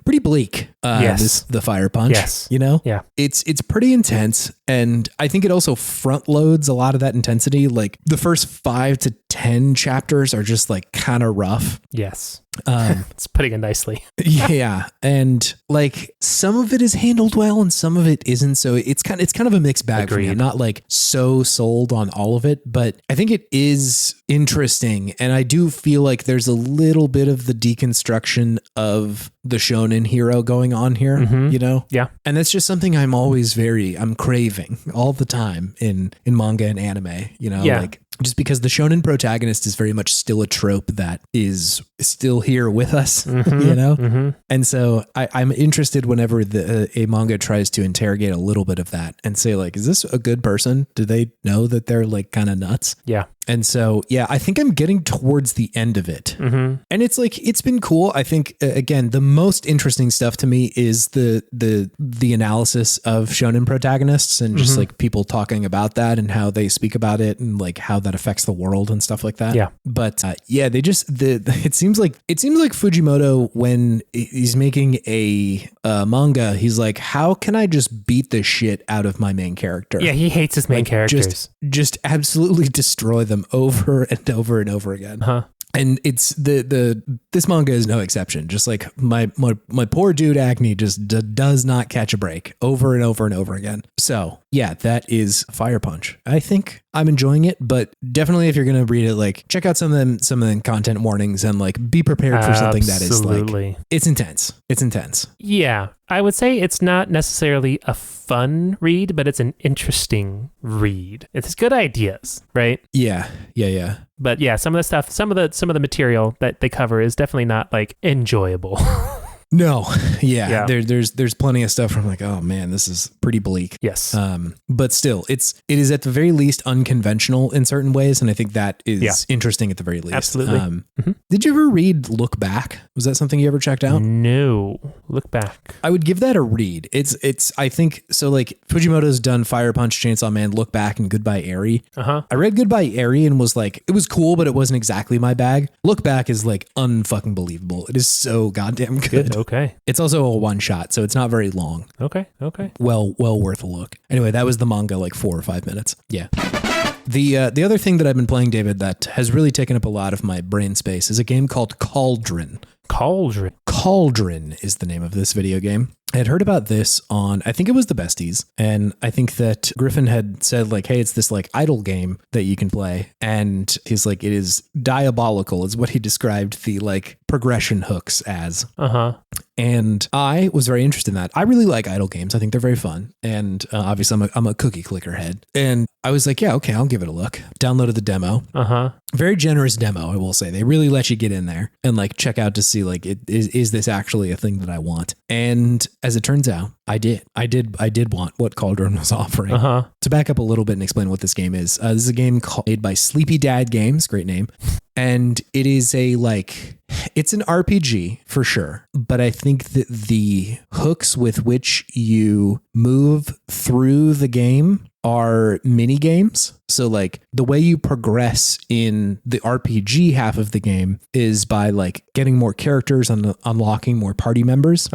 Pretty bleak. The Fire Punch. Yes. You know? Yeah. It's pretty intense. And I think it also front loads a lot of that intensity. Like the first 5 to 10 chapters are just like kind of rough. Yes. It's putting it nicely. Yeah. And like some of it is handled well and some of it isn't. So it's kind of a mixed bag for me. I'm not like so sold on all of it, but I think it is interesting. And I do feel like there's a little bit of the deconstruction of the shonen hero going on here, you know? Yeah. And that's just something I'm craving all the time in manga and anime, you know? Yeah. Like just because the shonen protagonist is very much still a trope that is still here with us, you know? And so I'm interested whenever a manga tries to interrogate a little bit of that and say like, is this a good person? Do they know that they're like kind of nuts? Yeah. And so, yeah, I think I'm getting towards the end of it. And it's like, it's been cool. I think, again, the most interesting stuff to me is the analysis of shonen protagonists and just like people talking about that and how they speak about it and like how that affects the world and stuff like that. Yeah. But they just, it seems like Fujimoto, when he's making a manga, he's like, how can I just beat the shit out of my main character? Yeah, he hates his main characters. Just absolutely destroy them over and over and over again. And it's this manga is no exception. Just like my poor dude Acne just does not catch a break over and over and over again. So yeah, that is Fire Punch. I think I'm enjoying it, but definitely if you're gonna read it, like check out some of them content warnings and like be prepared for something that is like it's intense. It's intense. Yeah, I would say it's not necessarily a fun read, but it's an interesting read. It's good ideas, right? Yeah. But yeah, some of the stuff, some of the material that they cover is definitely not like enjoyable. No. Yeah. There's plenty of stuff where I'm like, oh man, this is pretty bleak. Yes. But still, it is at the very least unconventional in certain ways. And I think that is interesting at the very least. Absolutely. Did you ever read Look Back? Was that something you ever checked out? No. Look Back. I would give that a read. I think so. Like Fujimoto's done Fire Punch, Chainsaw Man, Look Back, and Goodbye Eri. I read Goodbye Eri and was like, it was cool, but it wasn't exactly my bag. Look Back is like unfucking believable. It is so goddamn good. Okay. It's also a one shot, so it's not very long. Okay. Well worth a look. Anyway, that was the manga, like 4 or 5 minutes. Yeah. The other thing that I've been playing, David, that has really taken up a lot of my brain space is a game called Cauldron. Cauldron is the name of this video game. I had heard about this on, I think it was the Besties. And I think that Griffin had said like, hey, it's this like idle game that you can play. And he's like, it is diabolical is what he described the like progression hooks as. And I was very interested in that. I really like idle games. I think they're very fun. And obviously I'm a cookie clicker head. And I was like, yeah, okay, I'll give it a look. Downloaded the demo. Very generous demo, I will say. They really let you get in there and like check out to see like, is this actually a thing that I want? And as it turns out, I did want what Cauldron was offering. To back up a little bit and explain what this game is. This is a game made by Sleepy Dad Games, great name. And it is it's an RPG for sure. But I think that the hooks with which you move through the game are mini games. So like the way you progress in the RPG half of the game is by like getting more characters and unlocking more party members.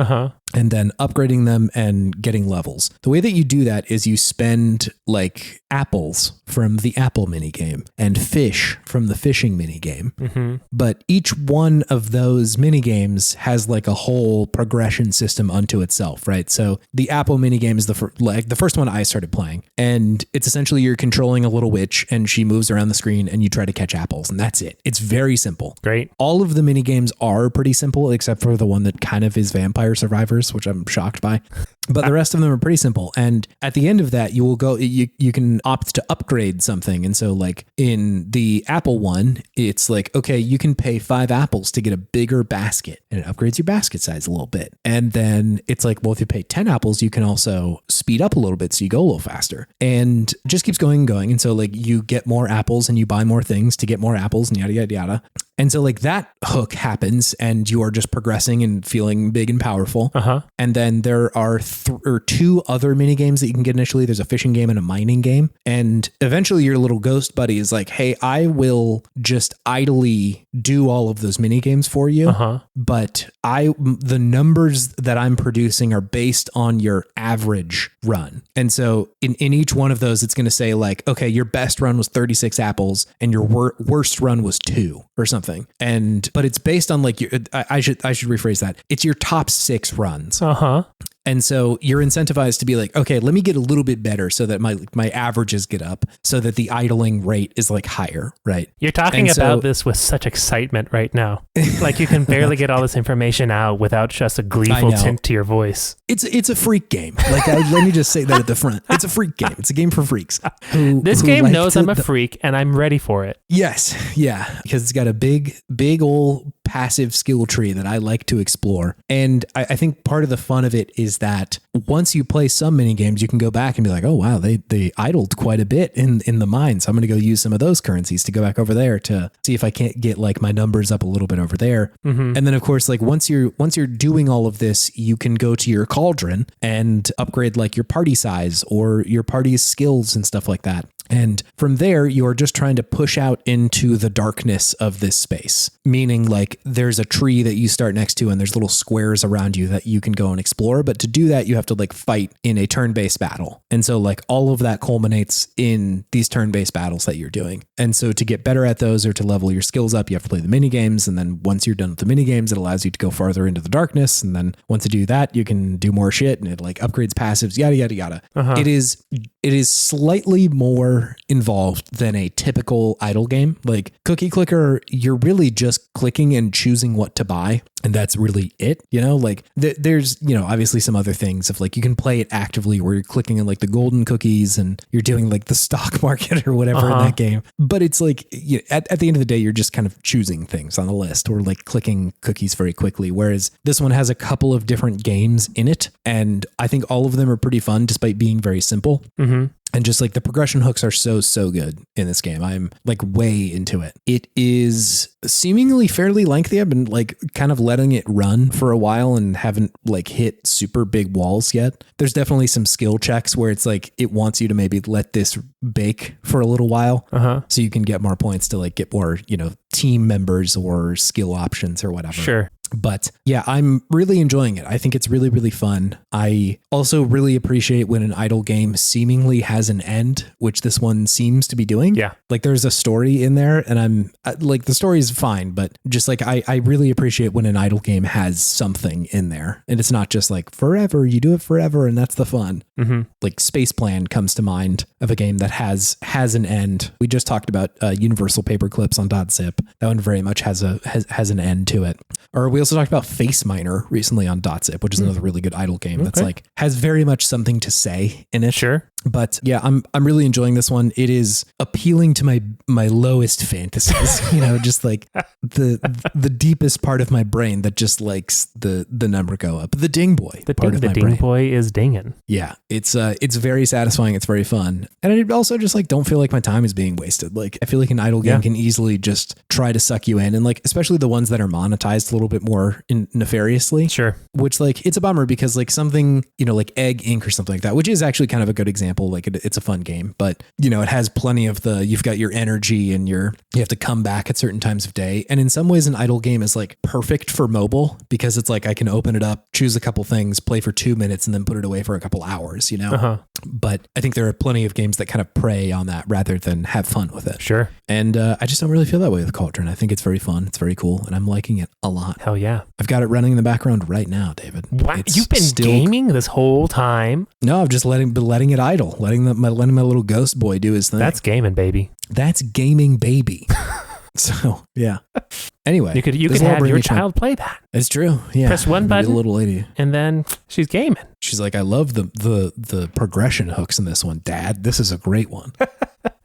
And then upgrading them and getting levels. The way that you do that is you spend like apples from the apple minigame and fish from the fishing minigame. But each one of those minigames has like a whole progression system unto itself, right? So the apple minigame is the first one I started playing. And it's essentially you're controlling a little witch and she moves around the screen and you try to catch apples. And that's it. It's very simple. Great. All of the minigames are pretty simple except for the one that kind of is Vampire Survivors, which I'm shocked by. But the rest of them are pretty simple. And at the end of that, you will go, you can opt to upgrade something. And so like in the apple one, it's like, okay, you can pay 5 apples to get a bigger basket and it upgrades your basket size a little bit. And then it's like, well, if you pay 10 apples, you can also speed up a little bit so you go a little faster. And just keeps going and going. And so like you get more apples and you buy more things to get more apples and yada, yada, yada. And so like that hook happens and you are just progressing and feeling big and powerful. And then there are 2 other mini games that you can get initially. There's a fishing game and a mining game. And eventually your little ghost buddy is like, hey, I will just idly do all of those mini games for you. But the numbers that I'm producing are based on your average run. And so in each one of those, it's going to say like, okay, your best run was 36 apples and your worst run was 2 or something. But it's based on like I should rephrase that. It's your top 6 runs. And so you're incentivized to be like, okay, let me get a little bit better so that my averages get up so that the idling rate is like higher, right? You're talking about this with such excitement right now. Like you can barely get all this information out without just a gleeful tint to your voice. It's a freak game. Like let me just say that at the front. It's a freak game. It's a game for freaks. This game knows I'm a freak and I'm ready for it. Yes. Yeah. Because it's got a big old passive skill tree that I like to explore. And I think part of the fun of it is that once you play some mini games, you can go back and be like, oh, wow, they idled quite a bit in the mine. So I'm going to go use some of those currencies to go back over there to see if I can't get like my numbers up a little bit over there. And then, of course, like once you're doing all of this, you can go to your Cauldron and upgrade like your party size or your party's skills and stuff like that. And from there, you are just trying to push out into the darkness of this space, meaning like there's a tree that you start next to and there's little squares around you that you can go and explore. But to do that, you have to like fight in a turn-based battle. And so like all of that culminates in these turn-based battles that you're doing. And so to get better at those or to level your skills up, you have to play the mini games. And then once you're done with the mini games, it allows you to go farther into the darkness. And then once you do that, you can do more shit and it like upgrades passives, yada, yada, yada. It is slightly more involved than a typical idle game. Like Cookie Clicker, you're really just clicking and choosing what to buy. And that's really it, you know, like there's, you know, obviously some other things of like you can play it actively where you're clicking on like the golden cookies and you're doing like the stock market or whatever in that game. But it's like at the end of the day, you're just kind of choosing things on a list or like clicking cookies very quickly. Whereas this one has a couple of different games in it. And I think all of them are pretty fun despite being very simple. And just like the progression hooks are so good in this game. I'm like way into it. It is seemingly fairly lengthy. I've been like kind of letting it run for a while and haven't like hit super big walls yet. There's definitely some skill checks where it's like it wants you to maybe let this bake for a little while so you can get more points to like get more, you know, team members or skill options or whatever. Sure. But yeah, I'm really enjoying it. I think it's really, really fun. I also really appreciate when an idle game seemingly has an end, which this one seems to be doing. Yeah. Like there's a story in there and I'm like, the story is fine, but just like, I really appreciate when an idle game has something in there and it's not just like forever, you do it forever. And that's the fun. Like Space Plan comes to mind of a game that has an end. We just talked about Universal Paperclips on .zip. That one very much has an end to it. Or we also talked about Face Miner recently on .zip, which is another really good idle game that's like has very much something to say in it. Sure. But yeah, I'm really enjoying this one. It is appealing to my lowest fantasies, you know, just like the deepest part of my brain that just likes the number go up. The ding boy part of my brain. The ding boy is dinging. Yeah, it's very satisfying. It's very fun. And I also just like don't feel like my time is being wasted. Like I feel like an idle game can easily just try to suck you in. And like, especially the ones that are monetized a little bit more nefariously. Sure. Which like, it's a bummer because like something, like Egg Inc. or something like that, which is actually kind of a good example. Like it's a fun game, but it has plenty of you've got your energy and you have to come back at certain times of day. And in some ways an idle game is like perfect for mobile because it's like I can open it up, choose a couple things, play for 2 minutes and then put it away for a couple hours, But I think there are plenty of games that kind of prey on that rather than have fun with it. Sure. And I just don't really feel that way with Cauldron. I think it's very fun. It's very cool. And I'm liking it a lot. Hell yeah. I've got it running in the background right now, David. What? You've been gaming this whole time? No, I've just letting it idle, letting my little ghost boy do his thing. That's gaming, baby. That's gaming, baby. So, yeah. Anyway. You could have your child play that. It's true. Yeah. Press one button, a little lady, and then she's gaming. She's like, I love the progression hooks in this one, Dad. This is a great one.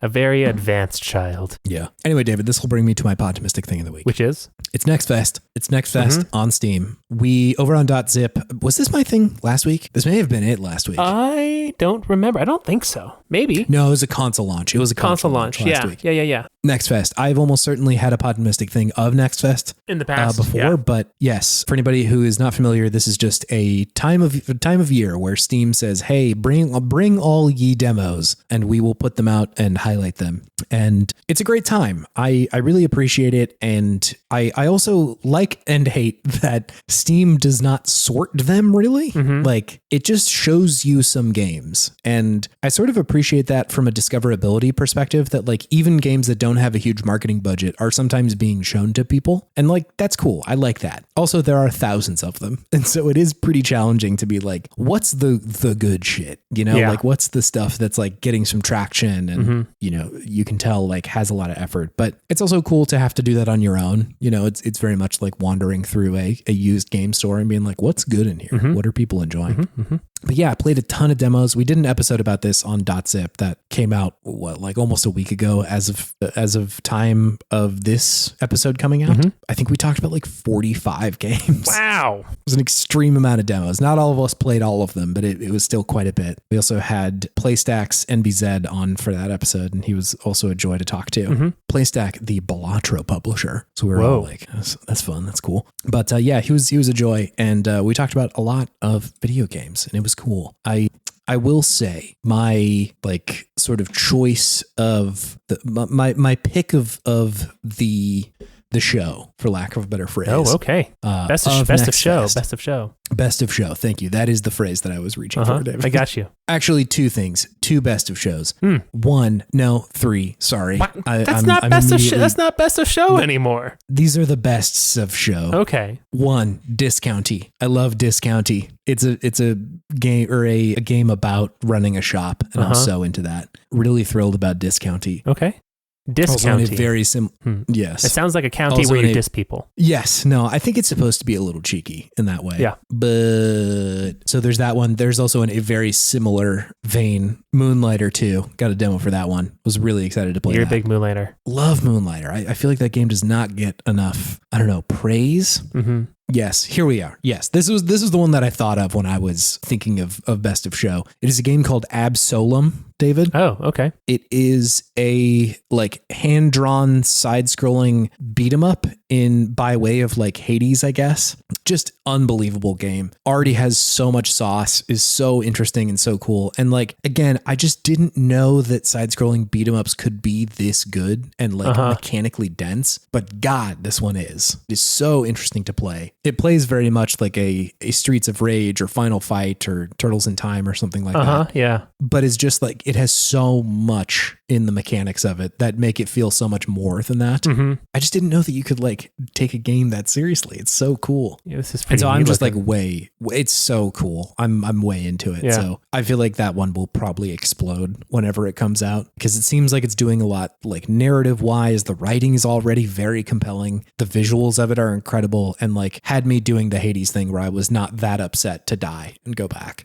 A very advanced child. Yeah. Anyway, David, this will bring me to my Podtimistic thing of the week. Which is? It's Next Fest. It's Next Fest on Steam. We, over on .zip, was this my thing last week? This may have been it last week. I don't remember. I don't think so. Maybe. No, it was a console launch. It was a console launch last week. Yeah. Next Fest. I've almost certainly had a Podtimistic thing of Next Fest in the past before, but yes, for anybody who is not familiar, this is just a time of year where Steam says, "Hey, bring all ye demos, and we will put them out and highlight them." And it's a great time. I really appreciate it, and I also like and hate that Steam does not sort them really. Like it just shows you some games, and I sort of appreciate that from a discoverability perspective. That like even games that don't have a huge marketing budget are sometimes being shown to people, and like that's cool. I like that. Also, there are thousands of them, and so it is pretty challenging to be like, what's the good shit? Like what's the stuff that's like getting some traction, and you can tell like has a lot of effort. But it's also cool to have to do that on your own. It's very much like wandering through a used game store and being like, what's good in here? What are people enjoying? But yeah, I played a ton of demos. We did an episode about this on .zip that came out like almost a week ago as of time of this episode coming out. I think we talked about like 45 games. Wow. It was an extreme amount of demos. Not all of us played all of them, but it was still quite a bit. We also had PlayStack's NBZ on for that episode, and he was also a joy to talk to. PlayStack, the Balatro publisher. So we were all like, that's fun. That's cool. But yeah, he was a joy. And we talked about a lot of video games, and it was cool. I will say my like sort of choice of my pick of the show, for lack of a better phrase. Oh, okay. Best of show. Best of show. Thank you. That is the phrase that I was reaching for, David. I got you. Actually, two things. Two best of shows. Three. Sorry. That's not best of show. That's not best of show anymore. These are the bests of show. Okay. 1, Discounty. I love Discounty. It's a game or a game about running a shop, and I'm so into that. Really thrilled about Discounty. Okay. Discounty. Very Yes. It sounds like a county where you diss people. Yes. No, I think it's supposed to be a little cheeky in that way. Yeah. But so there's that one. There's also in a very similar vein, Moonlighter 2. Got a demo for that one. Was really excited to play You're that. a big Moonlighter. Love Moonlighter. I feel like that game does not get enough, praise. Yes, here we are. Yes, this was the one that I thought of when I was thinking of best of show. It is a game called Absolem, David. Oh, okay. It is a like hand-drawn side-scrolling beat 'em up by way of like Hades, I guess. Just unbelievable game. Already has so much sauce, is so interesting and so cool. And like again, I just didn't know that side-scrolling beat 'em ups could be this good and like mechanically dense. But God, this one is. It is so interesting to play. It plays very much like a Streets of Rage or Final Fight or Turtles in Time or something like that. Yeah. But it's just like it has so much in the mechanics of it that make it feel so much more than that. I just didn't know that you could like take a game that seriously. It's so cool. Yeah, this is pretty. And so I'm just like it's so cool. I'm way into it. Yeah. So I feel like that one will probably explode whenever it comes out because it seems like it's doing a lot like narrative wise. The writing is already very compelling. The visuals of it are incredible and like had me doing the Hades thing where I was not that upset to die and go back.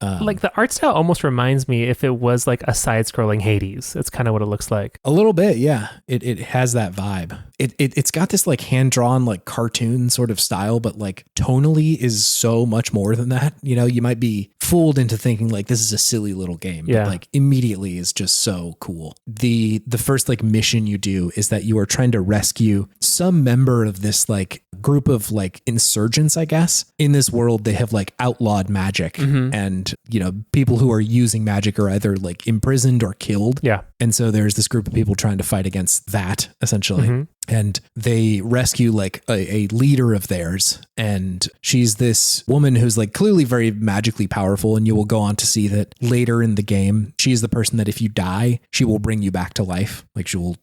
Like the art style almost reminds me if it was like a side-scrolling Hades. That's kind of what it looks like. A little bit, yeah. It has that vibe. It's got this like hand-drawn like cartoon sort of style, but like tonally is so much more than that. You might be fooled into thinking like this is a silly little game, but like immediately is just so cool. The first like mission you do is that you are trying to rescue some member of this like group of like insurgents, I guess. In this world, they have like outlawed magic, and people who are using magic are either like imprisoned or killed. Yeah. And so there's this group of people trying to fight against that, essentially. And they rescue like a leader of theirs. And she's this woman who's like clearly very magically powerful. And you will go on to see that later in the game, she's the person that if you die, she will bring you back to life. Like she will,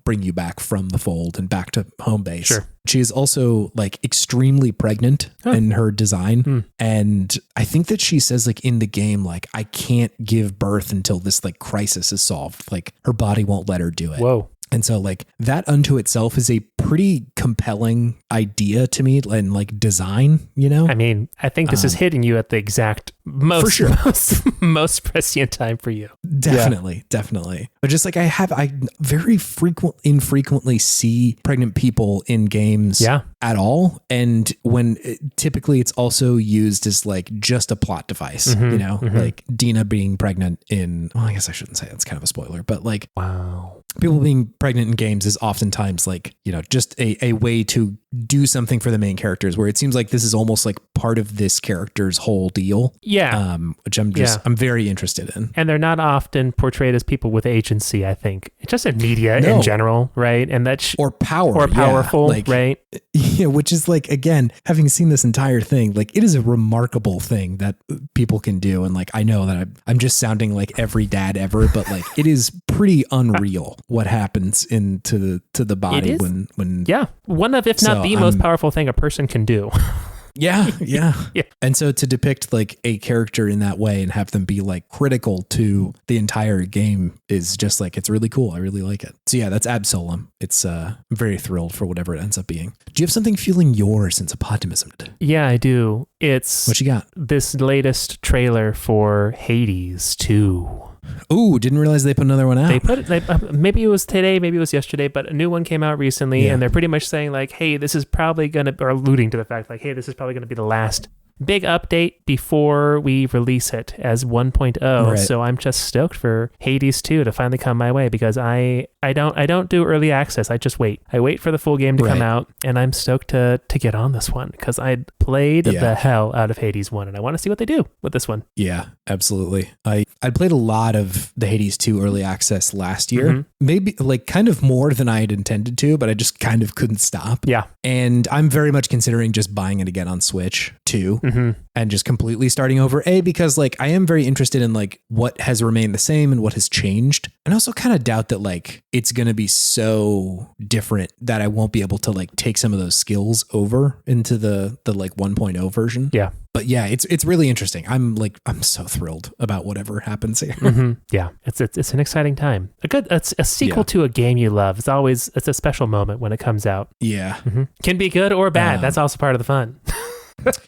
bring you back from the fold and back to home base. Sure. She is also like extremely pregnant in her design. And I think that she says like in the game, like, I can't give birth until this like crisis is solved. Like her body won't let her do it. Whoa. And so like that unto itself is a pretty compelling idea to me, and like design, I mean, I think this is hitting you at the exact most prescient time for you. Definitely. But just like I very infrequently see pregnant people in games at all. And when typically it's also used as like just a plot device, like Dina being pregnant I guess I shouldn't say that's kind of a spoiler, but like, wow. People being pregnant in games is oftentimes like, just a way to do something for the main characters, where it seems like this is almost like part of this character's whole deal. Yeah. Which I'm very interested in. And they're not often portrayed as people with agency, I think. It's just in media in general, right? And that's or power. Or powerful, right? Yeah, which is like, again, having seen this entire thing, like it is a remarkable thing that people can do. And like, I know that I'm just sounding like every dad ever, but like it is pretty unreal what happens to the body when one of, if not the most powerful thing a person can do. Yeah. And so to depict like a character in that way and have them be like critical to the entire game is just like, it's really cool. I really like it. So yeah, that's Absolem. It's I'm very thrilled for whatever it ends up being. Do you have something fueling your sense of Podtimism? Yeah, I do. It's what you got? This latest trailer for Hades 2. Ooh, didn't realize they put another one out. They put it, maybe it was today, maybe it was yesterday, but a new one came out recently, and they're pretty much saying like, hey, this is probably or alluding to the fact like, hey, this is probably going to be the last big update before we release it as 1.0. Right. So I'm just stoked for Hades 2 to finally come my way, because I don't do early access. I just wait. I wait for the full game to come out, and I'm stoked to get on this one, because I played the hell out of Hades 1, and I want to see what they do with this one. Yeah, absolutely. I played a lot of the Hades 2 early access last year. Maybe like kind of more than I had intended to, but I just kind of couldn't stop. Yeah. And I'm very much considering just buying it again on Switch too. And just completely starting over. Because like I am very interested in like what has remained the same and what has changed. And I also kind of doubt that like it's going to be so different that I won't be able to like take some of those skills over into the like 1.0 version. Yeah. But yeah, it's really interesting. I'm so thrilled about whatever happens here. Yeah, it's an exciting time. A sequel to a game you love. It's a special moment when it comes out. Yeah. Can be good or bad. That's also part of the fun.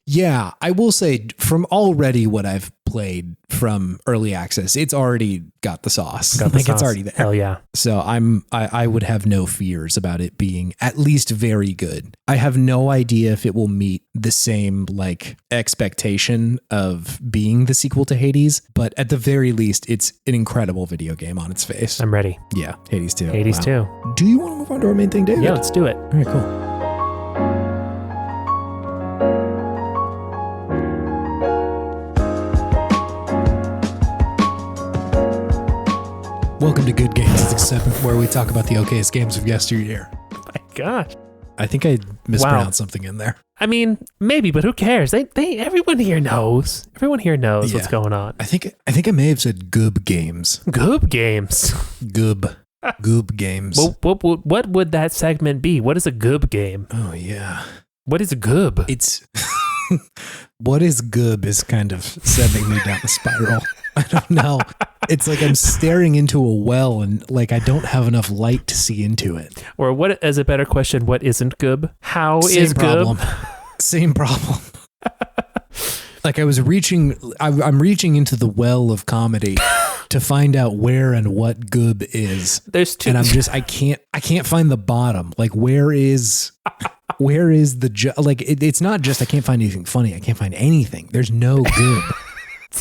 Yeah, I will say from already what I've played from early access, it's already got the sauce. It's already there. Hell yeah. So I would have no fears about it being at least very good. I have no idea if it will meet the same like expectation of being the sequel to Hades, but at the very least, it's an incredible video game on its face. I'm ready. Yeah, Hades 2. Hades 2. Do you want to move on to our main thing, David? Yeah, let's do it. All right, cool. Welcome to Good Games. It's a segment where we talk about the okayest games of yesteryear. Oh my gosh. I think I mispronounced something in there. I mean, maybe, but who cares? Everyone here knows. Everyone here knows what's going on. I think I may have said Goob Games. Goob Games. Goob Games. What would that segment be? What is a Goob game? Oh yeah. What is a Goob? It's what is Goob is kind of sending me down a spiral. I don't know. It's like I'm staring into a well and like I don't have enough light to see into it. Or what, as a better question, what isn't Goob? How is Goob? Same problem. Like I'm reaching into the well of comedy to find out where and what Goob is. There's two. And I can't find the bottom. Like where is the, like it's not just I can't find anything funny. I can't find anything. There's no Goob.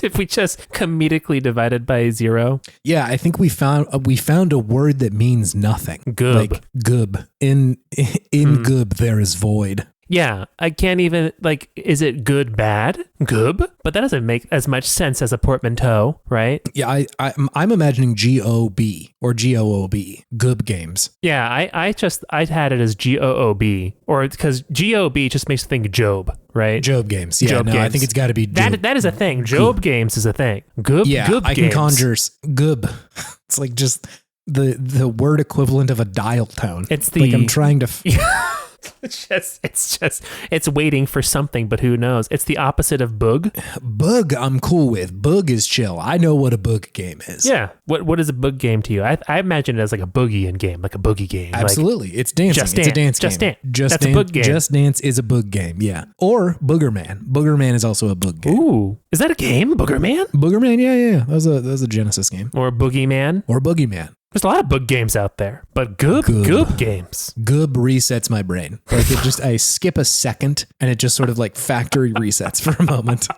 If we just comedically divided by 0. Yeah, I think we found a word that means nothing. Gub. Like gub. In gub there is void. Yeah, I can't even, like, is it good, bad? Gub? But that doesn't make as much sense as a portmanteau, right? Yeah, I'm imagining G-O-B or G-O-O-B, Gub games. Yeah, I had it as G-O-O-B, or because G-O-B just makes me think Job, right? Job games. Yeah, Job games. I think it's got to be Job. That is a thing. Job games is a thing. Gub, yeah, Gub I games. can conjure Gub. It's like just the word equivalent of a dial tone. It's the... Like I'm trying to... It's waiting for something, but who knows? It's the opposite of bug. Bug, I'm cool with. Bug is chill. I know what a bug game is. Yeah. What is a bug game to you? I imagine it as like a boogie in game, like a boogie game. Absolutely. Like, it's dancing. Just Dance. It's a dance Just game. Dance. That's a bug game. Just Dance is a bug game, yeah. Or Boogerman. Boogerman is also a bug game. Ooh. Is that a game? Boogerman? Boogerman, yeah. That was a Genesis game. Or Boogeyman? Or Boogeyman. There's a lot of bug games out there, but Gub games. Gub resets my brain. Like I skip a second and it just sort of like factory resets for a moment.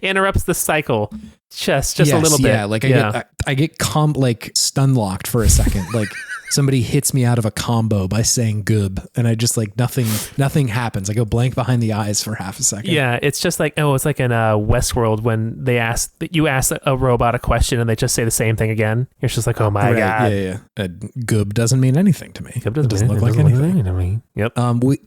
Interrupts the cycle just a little bit. Yeah, like I get stun locked for a second. Like somebody hits me out of a combo by saying Gub, and I just like nothing happens. I go blank behind the eyes for half a second. Yeah, it's just like it's like in Westworld when you ask a robot a question and they just say the same thing again. You're just like, oh my god. Yeah. Gub doesn't mean anything to me. Gub doesn't look like anything to me. Yep.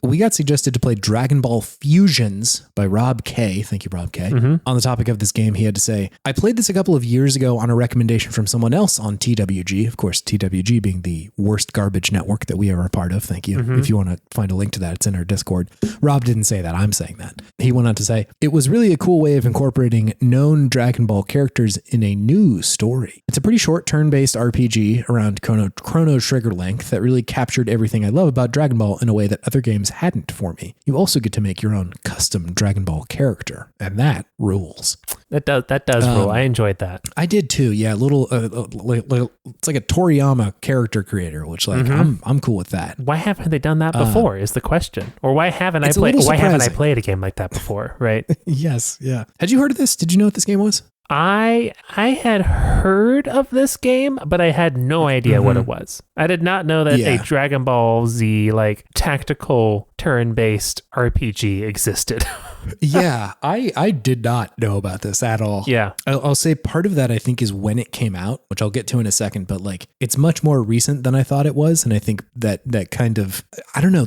We got suggested to play Dragonball Fusions by Rob K. Thank you, Rob K. Mm-hmm. On the topic of this game, he had to say, I played this a couple of years ago on a recommendation from someone else on TWG. Of course, TWG being the worst garbage network that we are a part of. Thank you. Mm-hmm. If you want to find a link to that, it's in our Discord. Rob didn't say that. I'm saying that. He went on to say, it was really a cool way of incorporating known Dragon Ball characters in a new story. It's a pretty short turn-based RPG around chrono trigger length that really captured everything I love about Dragon Ball in a way that other games hadn't for me. You also get to make your own custom Dragon Ball character, and that rules. That does rule. I enjoyed that. I did too. Yeah, little it's like a Toriyama character creator, which like I'm cool with that. Why haven't they done that before? Is the question. Or why haven't I played a game like that before? Right? Yes. Yeah. Had you heard of this? Did you know what this game was? I had heard of this game, but I had no idea what it was. I did not know that a Dragon Ball Z like tactical turn-based RPG existed. Yeah, I did not know about this at all. Yeah. I'll say part of that I think is when it came out, which I'll get to in a second, but like it's much more recent than I thought it was, and I think that kind of, I don't know,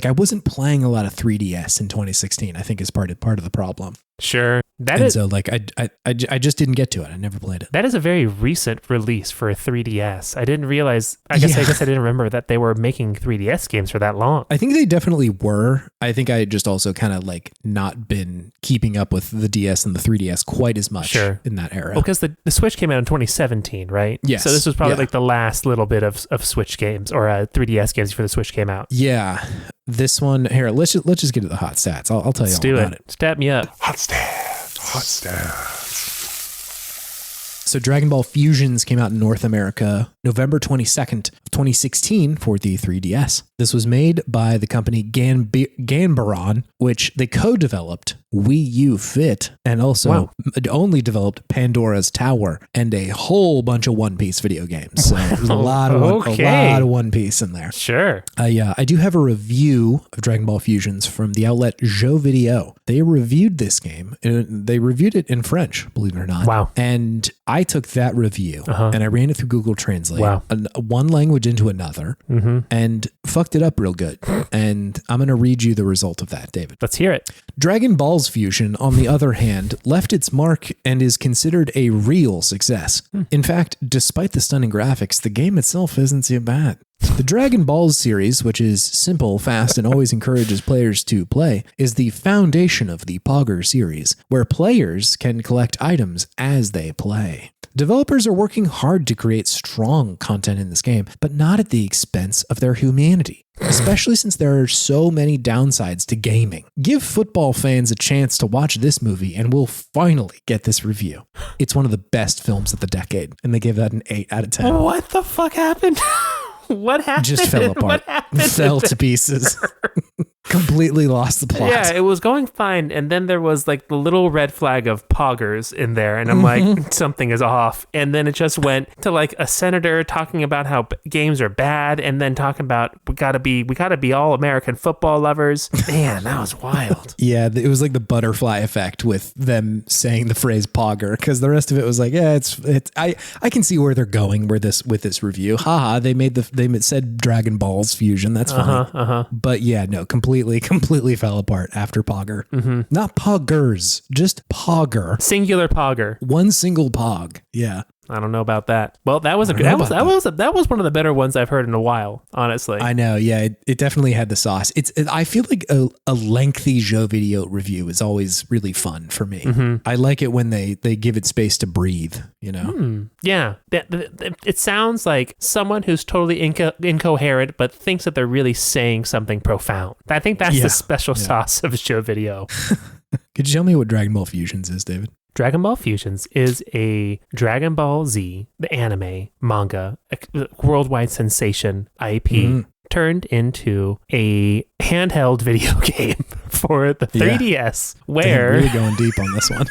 I wasn't playing a lot of 3DS in 2016, I think is part of the problem. Sure. So like I just didn't get to it. I never played it. That is a very recent release for a 3DS. I didn't realize, I guess I didn't remember that they were making 3DS games for that long. I think they definitely were. I think I just also kind of like not been keeping up with the DS and the 3DS quite as much in that era. Well, because the Switch came out in 2017, right? Yes. So this was probably like the last little bit of Switch games or 3DS games before the Switch came out. Yeah. This one, here, let's just get to the hot stats. I'll tell you all about it. Stat me up. Hot stats. So Dragon Ball Fusions came out in North America November 22nd, 2016 for the 3DS. This was made by the company Ganbaron, which they co-developed Wii U Fit and also only developed Pandora's Tower and a whole bunch of One Piece video games. So there's a lot of One Piece in there. Sure. I do have a review of Dragon Ball Fusions from the outlet Jeux Video. They reviewed this game. They reviewed it in French, believe it or not. Wow. And I took that review and I ran it through Google Translate, one language into another, and fucked it up real good. And I'm going to read you the result of that, David. Let's hear it. Dragon Ball's Fusion, on the other hand, left its mark and is considered a real success. In fact, despite the stunning graphics, the game itself isn't too bad. The Dragon Balls series, which is simple, fast, and always encourages players to play, is the foundation of the Pogger series, where players can collect items as they play. Developers are working hard to create strong content in this game, but not at the expense of their humanity, especially since there are so many downsides to gaming. Give football fans a chance to watch this movie and we'll finally get this review. It's one of the best films of the decade, and they gave that an 8 out of 10. What the fuck happened? What happened? Just fell apart. What happened? Fell to pieces. Completely lost the plot. Yeah, it was going fine, and then there was like the little red flag of poggers in there, and I'm like, something is off. And then it just went to like a senator talking about how games are bad, and then talking about we gotta be all American football lovers. Man, that was wild. Yeah, it was like the butterfly effect with them saying the phrase "pogger," because the rest of it was like, yeah, it's. I can see where they're going with this review. Haha, they said Dragon Ball's fusion. That's funny. But yeah, no, completely fell apart after Pogger. Not Poggers, just Pogger. Singular Pogger. One single Pog. Yeah. I don't know about that. Well, that was one of the better ones I've heard in a while, honestly. I know. Yeah, it definitely had the sauce. I feel like a lengthy Joe video review is always really fun for me. I like it when they give it space to breathe, you know? Yeah. It sounds like someone who's totally incoherent, but thinks that they're really saying something profound. I think that's the special sauce of Joe video. Could you tell me what Dragon Ball Fusions is, David? Dragon Ball Fusions is a Dragon Ball Z, the anime, manga, worldwide sensation IP, turned into a handheld video game for the 3DS, where... Damn, really going deep on this one.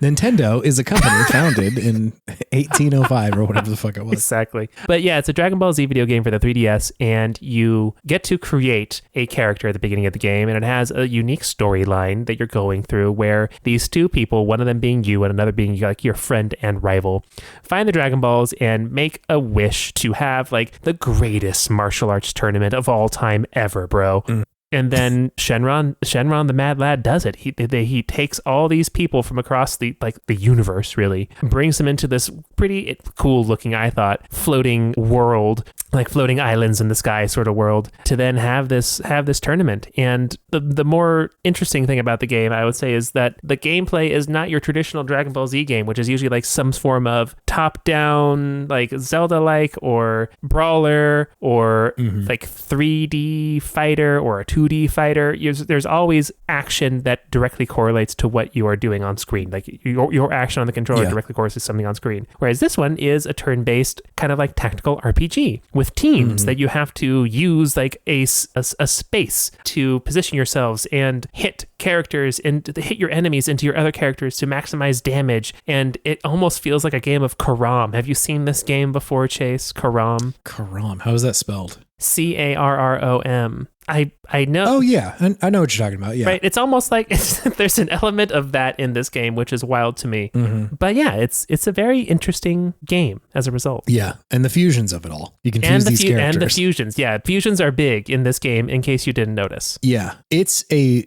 Nintendo is a company founded in 1805 or whatever the fuck it was. Exactly. But yeah, it's a Dragon Ball Z video game for the 3DS, and you get to create a character at the beginning of the game, and it has a unique storyline that you're going through where these two people, one of them being you and another being like your friend and rival, find the Dragon Balls and make a wish to have like the greatest martial arts tournament of all time ever, bro. And then Shenron the Mad Lad does it. He takes all these people from across the universe, really, brings them into this pretty cool looking, I thought, floating world, like floating islands in the sky sort of world, to then have this tournament. And the more interesting thing about the game, I would say, is that the gameplay is not your traditional Dragon Ball Z game, which is usually like some form of top-down, like Zelda-like or brawler or like 3D fighter or a 2D fighter. There's always action that directly correlates to what you are doing on screen. Like your action on the controller directly correlates to something on screen. Whereas this one is a turn-based kind of like tactical RPG with teams that you have to use like a space to position yourselves and hit characters and hit your enemies into your other characters to maximize damage. And it almost feels like a game of Karam. Have you seen this game before, Chase? Karam? Karam. How is that spelled? Carrom. I know. Oh, yeah. I know what you're talking about. Yeah. Right. It's almost like there's an element of that in this game, which is wild to me. But yeah, it's a very interesting game as a result. Yeah. And the fusions of it all. You can fuse these characters. And the fusions. Yeah. Fusions are big in this game, in case you didn't notice. Yeah. It's a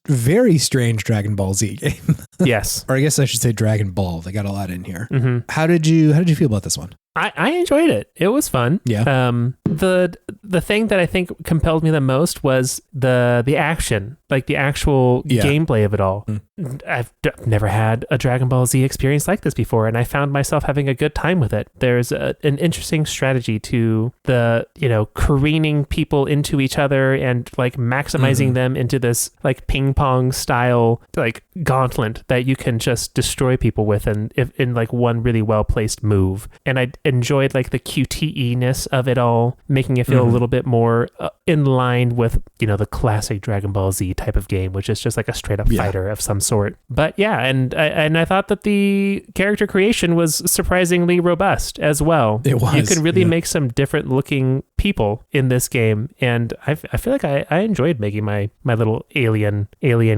very strange Dragon Ball Z game. Yes. Or I guess I should say Dragon Ball. They got a lot in here. How did you feel about this one? I enjoyed it. It was fun. Yeah. The thing that I think compelled me the most was the action, like the actual gameplay of it all. I've never had a Dragon Ball Z experience like this before, and I found myself having a good time with it. There's an interesting strategy to the, careening people into each other and like maximizing them into this like ping pong style like gauntlet that you can just destroy people with in like one really well placed move. And I enjoyed like the QTE-ness of it all, making it feel a little bit more in line with, the classic Dragon Ball Z type of game, which is just like a straight up fighter of some sort. But yeah, and I thought that the character creation was surprisingly robust as well. It was. You can really make some different looking people in this game, and I feel like I enjoyed making my little alien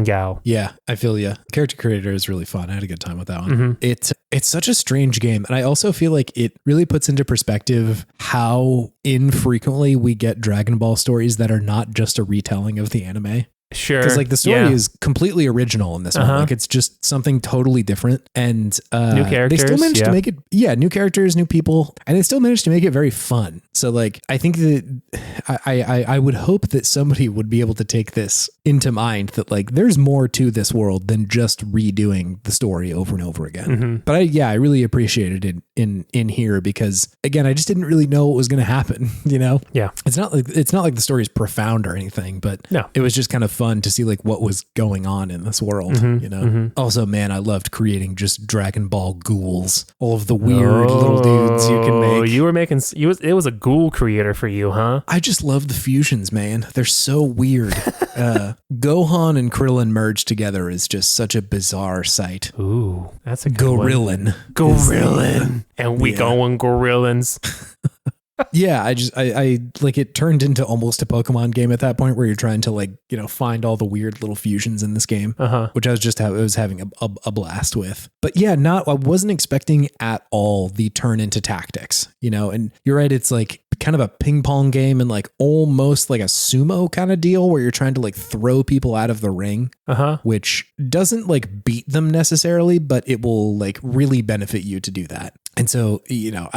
gal. Yeah, I feel you. Character creator is really fun. I had a good time with that one. It's such a strange game, and I also feel like it really puts into perspective how infrequently we get Dragon Ball stories that are not just a retelling of the anime. Sure. Because like the story is completely original in this one. Like it's just something totally different. And new characters. They still managed to make it, new characters, new people, and they still managed to make it very fun. So like I think that I would hope that somebody would be able to take this into mind, that like there's more to this world than just redoing the story over and over again. But I really appreciated it in here because again, I just didn't really know what was going to happen, Yeah. It's not like the story is profound or anything, but it was just kind of fun to see like what was going on in this world, you know? Also, man, I loved creating just Dragon Ball ghouls. All of the weird little dudes you can make. You were making, it was a ghoul creator for you, huh? I just love the fusions, man. They're so weird. Gohan and Krillin merged together is just such a bizarre sight. Ooh, that's a good Gorillin. Gorillin. And we going Gorillins. Yeah, I like it turned into almost a Pokemon game at that point where you're trying to like, you know, find all the weird little fusions in this game, which I was having a blast with. But yeah, I wasn't expecting at all the turn into tactics, you know, and you're right. It's like kind of a ping pong game and like almost like a sumo kind of deal where you're trying to like throw people out of the ring, which doesn't like beat them necessarily, but it will like really benefit you to do that. And so, you know,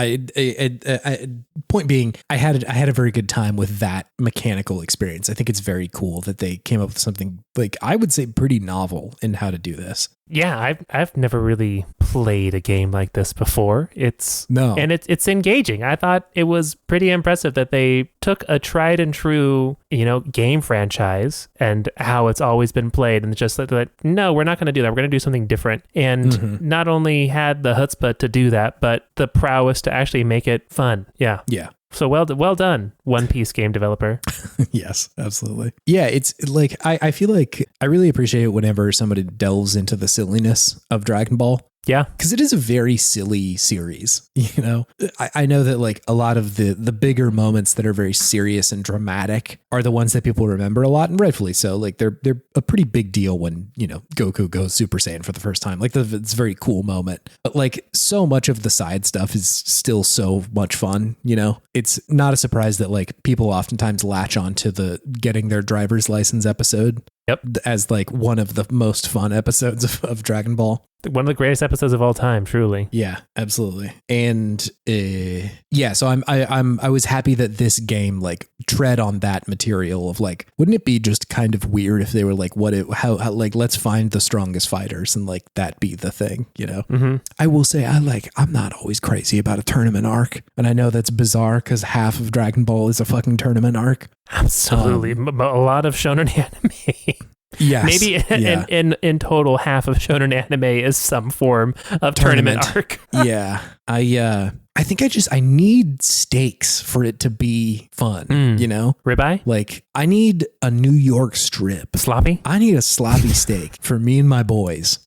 point being, I had a very good time with that mechanical experience. I think it's very cool that they came up with something like, I would say, pretty novel in how to do this. Yeah, I've never really played a game like this before. It's engaging. I thought it was pretty impressive that they took a tried and true, you know, game franchise and how it's always been played and just like, no, we're not going to do that. We're going to do something different. And not only had the chutzpah to do that, but the prowess to actually make it fun. Yeah. Yeah. So well done, One Piece game developer. Yes, absolutely. Yeah, it's like, I feel like I really appreciate it whenever somebody delves into the silliness of Dragon Ball. Yeah. Because it is a very silly series, you know? I know that like a lot of the bigger moments that are very serious and dramatic are the ones that people remember a lot, and rightfully so. Like they're a pretty big deal when, you know, Goku goes Super Saiyan for the first time. Like it's a very cool moment. But like so much of the side stuff is still so much fun, you know? It's not a surprise that like people oftentimes latch on to the getting their driver's license episode. Yep. As like one of the most fun episodes of Dragon Ball. One of the greatest episodes of all time, truly. Yeah, absolutely. And yeah, so I was happy that this game like tread on that material of like, wouldn't it be just kind of weird if they were like, how like, let's find the strongest fighters and like that be the thing, you know? I will say I'm not always crazy about a tournament arc. And I know that's bizarre because half of Dragon Ball is a fucking tournament arc. Absolutely. A lot of shonen anime. Yes. Maybe in total, half of shonen anime is some form of tournament arc. Yeah. I think I need stakes for it to be fun, you know? Ribeye? Like, I need a New York strip. Sloppy? I need a sloppy steak for me and my boys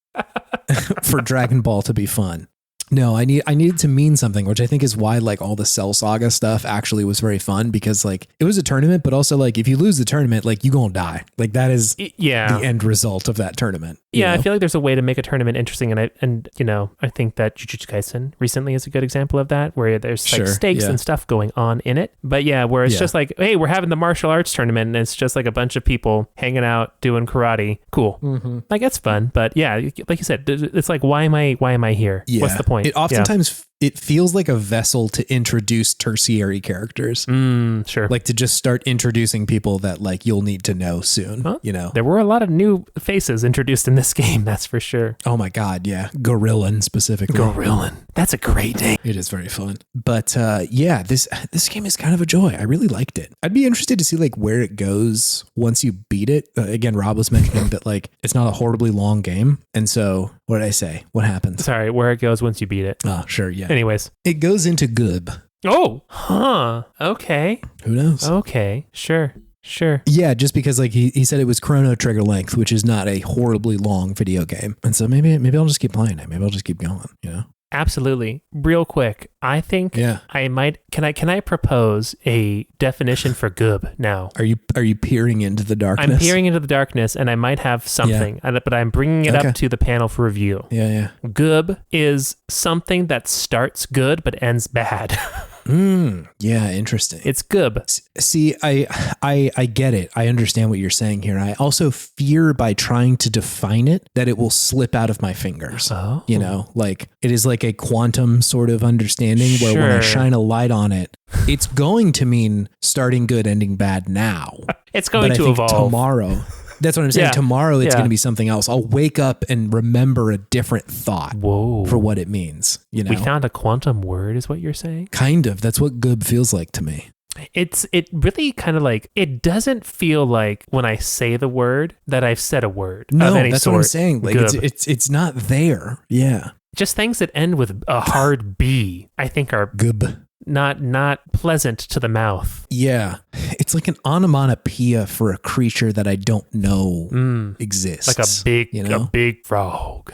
for Dragon Ball to be fun. No, I need it to mean something, which I think is why like all the Cell Saga stuff actually was very fun, because like it was a tournament, but also like if you lose the tournament, like you gonna die. Like that is the end result of that tournament. Yeah, I feel like there's a way to make a tournament interesting, and you know, I think that Jujutsu Kaisen recently is a good example of that, where there's like stakes and stuff going on in it. But yeah, where it's just like, hey, we're having the martial arts tournament, and it's just like a bunch of people hanging out doing karate. Cool, like it's fun. But yeah, like you said, it's like, why am I here? Yeah. What's the point? It oftentimes it feels like a vessel to introduce tertiary characters. Sure. Like to just start introducing people that like you'll need to know soon, well, you know? There were a lot of new faces introduced in this game, that's for sure. Oh my God, yeah. Gorillin specifically. Gorillin. That's a great name. It is very fun. But yeah, this game is kind of a joy. I really liked it. I'd be interested to see like where it goes once you beat it. Again, Rob was mentioning that like it's not a horribly long game. And so what did I say? What happens? Sorry, where it goes once you beat it. Oh, sure, yeah. Anyways. It goes into Gub. Oh, huh. Okay. Who knows? Okay, sure. Yeah, just because like he said it was Chrono Trigger length, which is not a horribly long video game. And so maybe I'll just keep playing it. Maybe I'll just keep going, you know? Absolutely. Real quick, I think I might. Can I propose a definition for Gub now? Are you peering into the darkness? I'm peering into the darkness, and I might have something, but I'm bringing it up to the panel for review. Yeah. Gub is something that starts good but ends bad. Yeah, interesting. It's Gub. See, I get it. I understand what you're saying here. I also fear by trying to define it that it will slip out of my fingers. Oh. You know, like it is like a quantum sort of understanding where when I shine a light on it, it's going to mean starting good, ending bad now. It's going to evolve. Tomorrow. That's what I'm saying. Tomorrow it's going to be something else. I'll wake up and remember a different thought for what it means. You know, we found a quantum word is what you're saying? Kind of. That's what Gub feels like to me. It really kind of like, it doesn't feel like when I say the word that I've said a word No, of any that's sort. what I'm saying. Like it's not there. Yeah. Just things that end with a hard B, I think are Gub. not pleasant to the mouth. Yeah. It's like an onomatopoeia for a creature that I don't know exists. Like a big frog.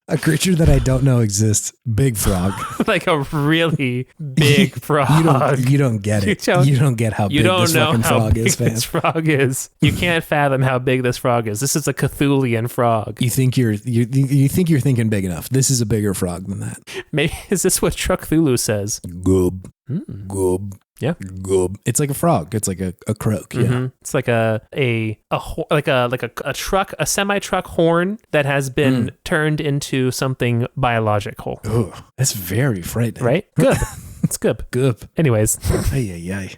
A creature that I don't know exists. Big frog. Like a really big frog. You don't get it. You don't get how big this fucking frog is, fam. This frog is. You can't fathom how big this frog is. This is a Cthulian frog. You think you're thinking big enough. This is a bigger frog than that. Maybe is this what Tructhulu says? Gub. Gub. Yeah. Gub. It's like a frog. It's like a croak. Yeah. Mm-hmm. It's like a semi-truck horn that has been turned into something biological. Ugh, that's very frightening. Right? Good. It's good. Gub. Anyways. Ay.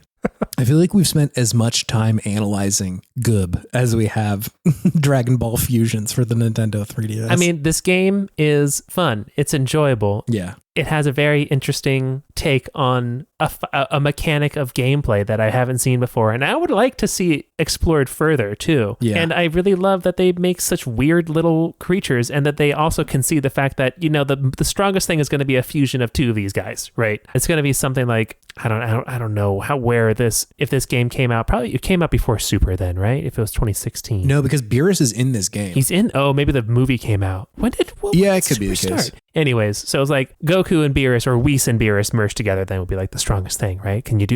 I feel like we've spent as much time analyzing Gub as we have Dragon Ball fusions for the Nintendo 3DS. I mean, this game is fun. It's enjoyable. Yeah. It has a very interesting take on a mechanic of gameplay that I haven't seen before. And I would like to see it explored further too. Yeah. And I really love that they make such weird little creatures and that they also concede the fact that, the strongest thing is going to be a fusion of two of these guys, right? It's going to be something like, I don't know if this game came out, probably it came out before Super then, right? If it was 2016. No, because Beerus is in this game. He's in, maybe the movie came out. When did it could be the case. Anyways, so it's like Goku and Beerus or Whis and Beerus merged together, then would be like the strongest thing, right? Can you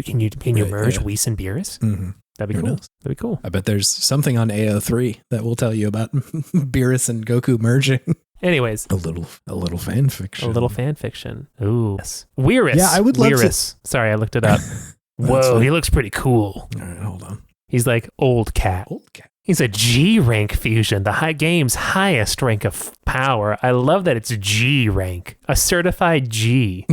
merge Whis and Beerus? Mm-hmm. That'd be cool. That'd be cool. I bet there's something on AO3 that will tell you about Beerus and Goku merging. Anyways, a little fan fiction. A little fan fiction. Ooh, yes. Weirus. Yeah, I would love Weirus. Sorry, I looked it up. Whoa, he looks pretty cool. All right, hold on. He's like old cat. Old cat. He's a G rank fusion, the game's highest rank of power. I love that it's G rank, a certified G.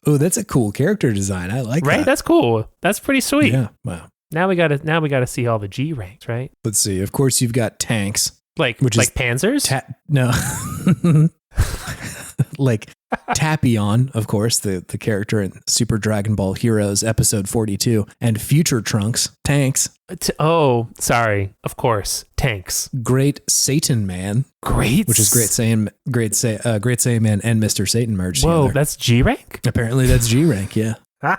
Oh, that's a cool character design. I like that. Right? That's cool. That's pretty sweet. Yeah. Wow. Now we gotta see all the G ranks, right? Let's see. Of course, you've got tanks. Like Panzers? No. Like Tapion, of course, the character in Super Dragon Ball Heroes episode 42, and Future Trunks, tanks. Sorry. Of course, tanks. Great Satan Man. Which is Great Saiyan Man and Mr. Satan merged together. Whoa, that's G rank? Apparently that's G rank, yeah.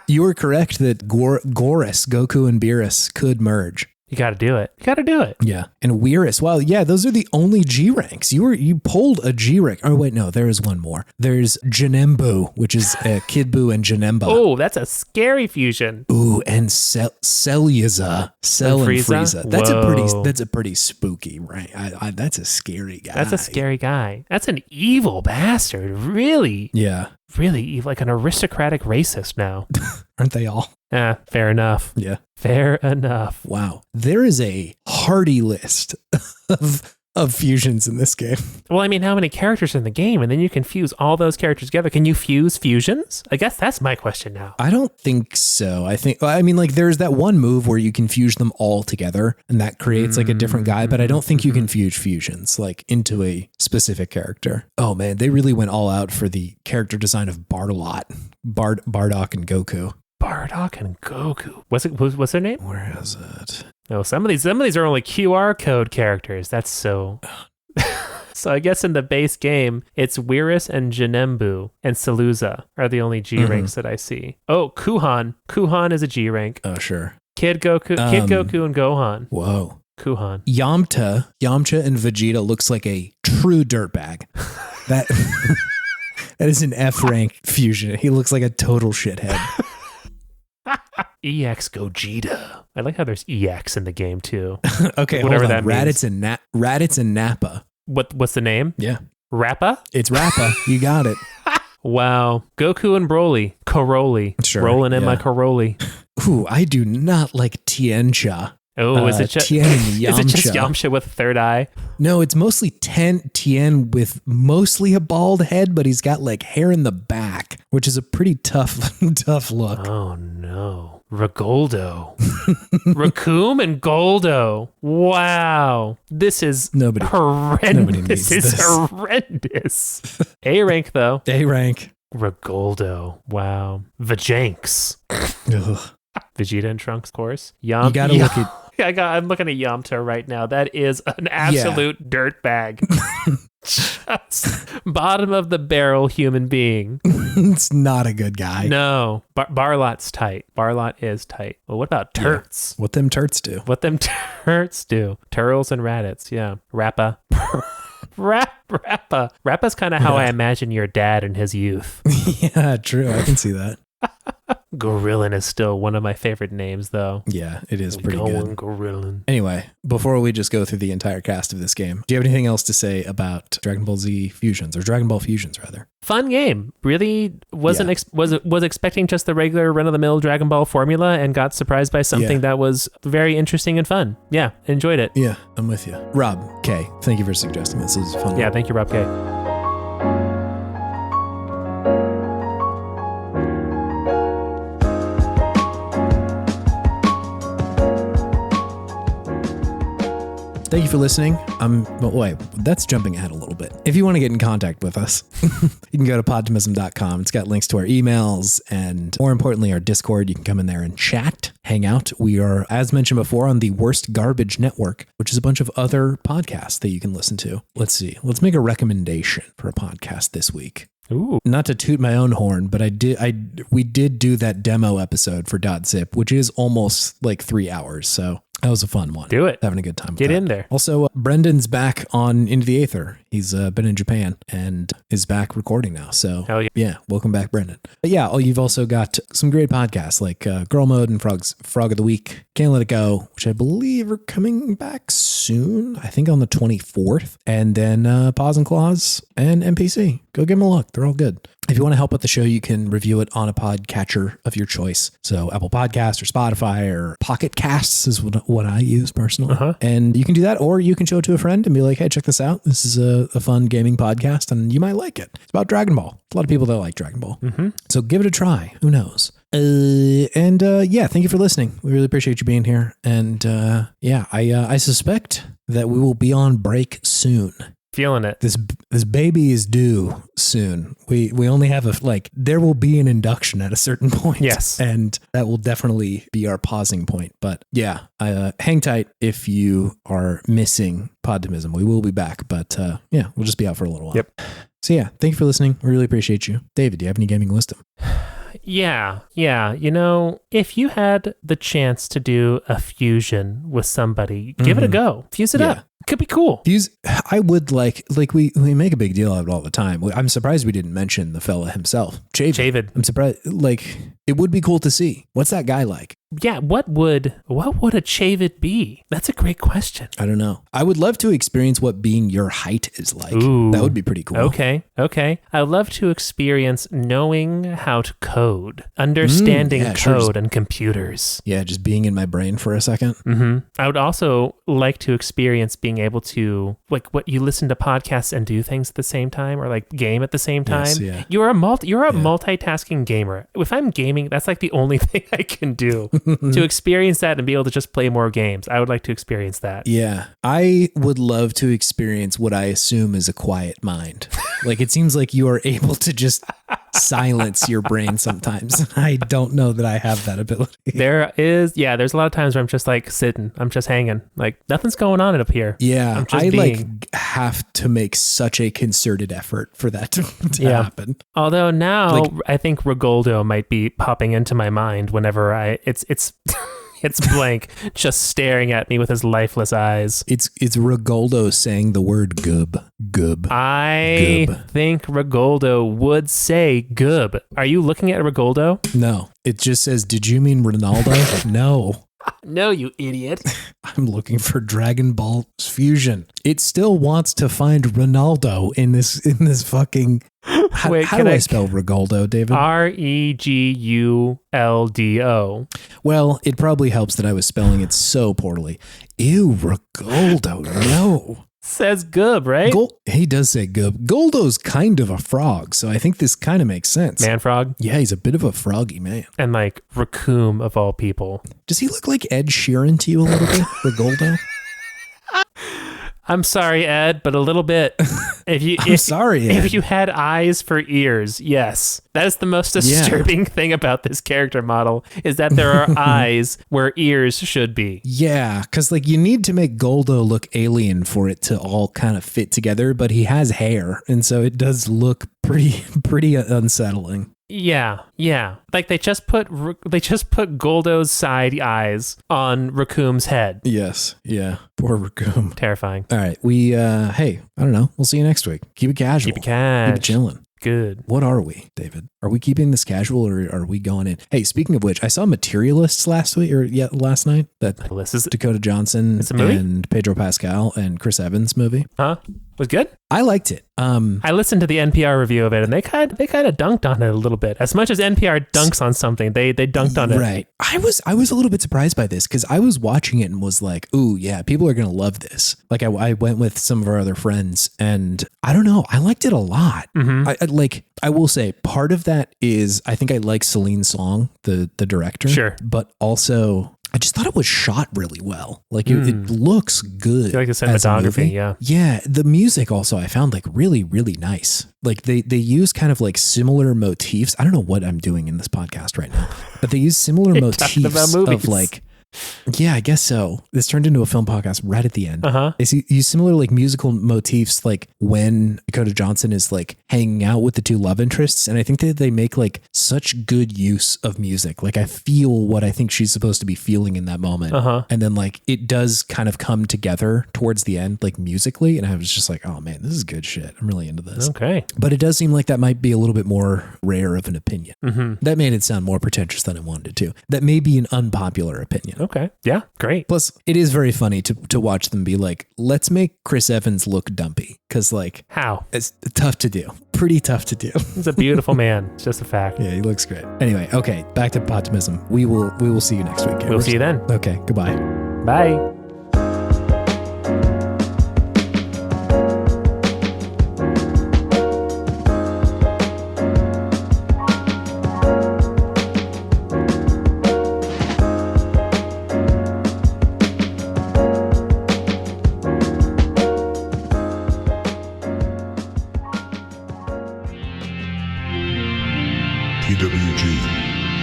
You were correct that Goris, Goku and Beerus could merge. You got to do it. Yeah. And Weirus. Well, yeah, those are the only G ranks. You pulled a G rank. Oh, wait, no, there is one more. There's Janembu, which is Kid Buu and Janemba. Oh, that's a scary fusion. Ooh, and Celyuza. Cell and Frieza. That's a pretty spooky, right? That's a scary guy. That's a scary guy. That's an evil bastard. Really? Yeah. Really evil, like an aristocratic racist now. Aren't they all? Fair enough. Yeah. Fair enough. Wow. There is a hearty list of fusions in this game. Well, I mean, how many characters are in the game? And then you can fuse all those characters together. Can you fuse fusions? I guess that's my question now. I don't think so. There's that one move where you can fuse them all together and that creates like a different guy, but I don't think you can fuse fusions like into a specific character. Oh man, they really went all out for the character design of Bardock and Goku. Bardock and Goku. What's their name? Where is it? Oh, some of these are only QR code characters. That's so. So I guess in the base game, it's Weirus and Janembu and Celyuza are the only G ranks that I see. Oh, Kuhan. Kuhan is a G rank. Oh, sure. Kid Goku and Gohan. Whoa. Kuhan. Yamcha and Vegeta looks like a true dirtbag. That is an F rank fusion. He looks like a total shithead. EX Gogeta. I like how there's EX in the game too. Okay, whatever hold on. that means. Raditz and Nappa. What's the name? Yeah. Rappa? It's Rappa. You got it. Wow. Goku and Broly. Caroli. Sure. Rolling in my Caroli. Ooh, I do not like Tiancha. Oh, is it just Yamcha with a third eye? No, it's mostly Tien with mostly a bald head, but he's got like hair in the back, which is a pretty tough look. Oh no. Reguldo. Raccoon and Goldo. Wow. This is horrendous. This is horrendous. A rank though. A rank. Reguldo. Wow. Vajanks. Ugh. Vegeta and Trunks, of course. You gotta look at... I'm looking at Yamcha right now. That is an absolute dirtbag. Just bottom of the barrel human being. It's not a good guy. No. Barlot's tight. Barlot is tight. Well, what about Turts? Yeah. What them Turts do? Turles and Raditz, yeah. Rappa. Rappa. Rappa's kind of how I imagine your dad in his youth. Yeah, true. I can see that. Gorillin is still one of my favorite names, though. Yeah, it is pretty good. Gorillin. Anyway, before we just go through the entire cast of this game, do you have anything else to say about Dragon Ball Z Fusions, or Dragon Ball Fusions, rather? Fun game. Really was expecting just the regular run-of-the-mill Dragon Ball formula and got surprised by something that was very interesting and fun. Yeah, enjoyed it. Yeah, I'm with you. Rob K, thank you for suggesting this. This was fun. Yeah, thank you, Rob K. Thank you for listening. Wait, that's jumping ahead a little bit. If you want to get in contact with us, you can go to podtimism.com. It's got links to our emails and, more importantly, our Discord. You can come in there and chat, hang out. We are, as mentioned before, on the Worst Garbage Network, which is a bunch of other podcasts that you can listen to. Let's see. Let's make a recommendation for a podcast this week. Ooh. Not to toot my own horn, but we did do that demo episode for .zip, which is almost like 3 hours. So that was a fun one. Do it. Having a good time with Get in there. Also, Brendan's back on Into the Aether. He's been in Japan and is back recording now. So hell yeah, welcome back, Brendan. But yeah, you've also got some great podcasts like Girl Mode and Frog of the Week, Can't Let It Go, which I believe are coming back soon. I think on the 24th. And then Paws and Claws and NPC. Go give them a look. They're all good. If you want to help with the show, you can review it on a podcatcher of your choice. So Apple Podcasts or Spotify or Pocket Casts is what I use personally. And you can do that, or you can show it to a friend and be like, hey, check this out. This is a fun gaming podcast and you might like it. It's about Dragon Ball. A lot of people that like Dragon Ball. So give it a try. Who knows? Yeah, thank you for listening. We really appreciate you being here. And I suspect that we will be on break soon. Feeling it. This baby is due soon. We only have there will be an induction at a certain point. Yes. And that will definitely be our pausing point. But yeah, hang tight if you are missing Podtimism. We will be back, but we'll just be out for a little while. Yep. So yeah, thank you for listening. We really appreciate you. David, do you have any gaming wisdom? Yeah. You know, if you had the chance to do a fusion with somebody, give it a go. Fuse it up. Could be cool. I would like we make a big deal out of it all the time. I'm surprised we didn't mention the fella himself, Javid. I'm surprised. It would be cool to see. What's that guy like? Yeah, what would a Chavid be? That's a great question. I don't know. I would love to experience what being your height is like. Ooh. That would be pretty cool. Okay. I'd love to experience knowing how to code, understanding code and computers. Yeah, just being in my brain for a second. I would also like to experience being able to, what you listen to podcasts and do things at the same time, or game at the same time. Yes, yeah. You're a multitasking gamer. If I'm gaming, that's the only thing I can do. To experience that and be able to just play more games. I would like to experience that. Yeah. I would love to experience what I assume is a quiet mind. It seems like you are able to just silence your brain sometimes. I don't know that I have that ability. There's a lot of times where I'm just sitting. I'm just hanging. Nothing's going on up here. Yeah. Have to make such a concerted effort for that to happen. Although now I think Reguldo might be popping into my mind whenever it's blank, just staring at me with his lifeless eyes. It's Reguldo saying the word gub. I think Reguldo would say gub. Are you looking at Reguldo? No. It just says, did you mean Ronaldo? No. No, you idiot. I'm looking for Dragon Ball Fusion. It still wants to find Ronaldo in this fucking... Wait, how do I spell Reguldo, David? Reguldo. Well, it probably helps that I was spelling it so poorly. Ew, Reguldo, no. Says gub, right? He does say gub. Goldo's kind of a frog, so I think this kind of makes sense. Man frog? Yeah, he's a bit of a froggy man. And Raccoon of all people. Does he look like Ed Sheeran to you a little bit, Reguldo? I'm sorry, Ed, but a little bit. I'm sorry, Ed. If you had eyes for ears, yes. That is the most disturbing thing about this character model, is that there are eyes where ears should be. Yeah, because like you need to make Goldo look alien for it to all kind of fit together, but he has hair, and so it does look pretty unsettling. Yeah. Like they just put Goldo's side eyes on Raccoon's head. Yes. Yeah. Poor Raccoon. Terrifying. All right. We hey, I don't know. We'll see you next week. Keep it casual. Keep it cash. Keep it chilling. Good. What are we, David? Are we keeping this casual or are we going in? Hey, speaking of which, I saw Materialists last night. That Dakota Johnson and Pedro Pascal and Chris Evans movie. Huh? Was good? I liked it. I listened to the NPR review of it, and they kind of dunked on it a little bit. As much as NPR dunks on something, they dunked on it. Right. I was a little bit surprised by this because I was watching it and was like, "Ooh, yeah, people are gonna love this." Like I went with some of our other friends, and I don't know, I liked it a lot. Mm-hmm. I will say part of that is I think I like Celine Song, the director. Sure. But also I just thought it was shot really well. Like it looks good. You like the cinematography, yeah. Yeah. The music also I found like really, really nice. Like they use kind of like similar motifs. I don't know what I'm doing in this podcast right now, but they use similar motifs of like, yeah, I guess so. This turned into a film podcast right at the end. They use similar like musical motifs, like when Dakota Johnson is like hanging out with the two love interests. And I think that they make like such good use of music. Like I feel what I think she's supposed to be feeling in that moment. And then like it does kind of come together towards the end, like musically. And I was just like, oh man, this is good shit. I'm really into this. Okay. But it does seem like that might be a little bit more rare of an opinion. That made it sound more pretentious than I wanted it to. That may be an unpopular opinion. Okay. Yeah. Great. Plus, it is very funny to watch them be like, let's make Chris Evans look dumpy. Because, like, how? It's tough to do. Pretty tough to do. He's a beautiful man. It's just a fact. Yeah, he looks great. Anyway, okay, back to Podtimism. We will see you next week. We'll see you then. Okay, goodbye. Bye. TWG,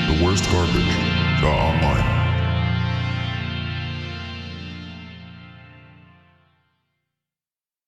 the worst garbage, online.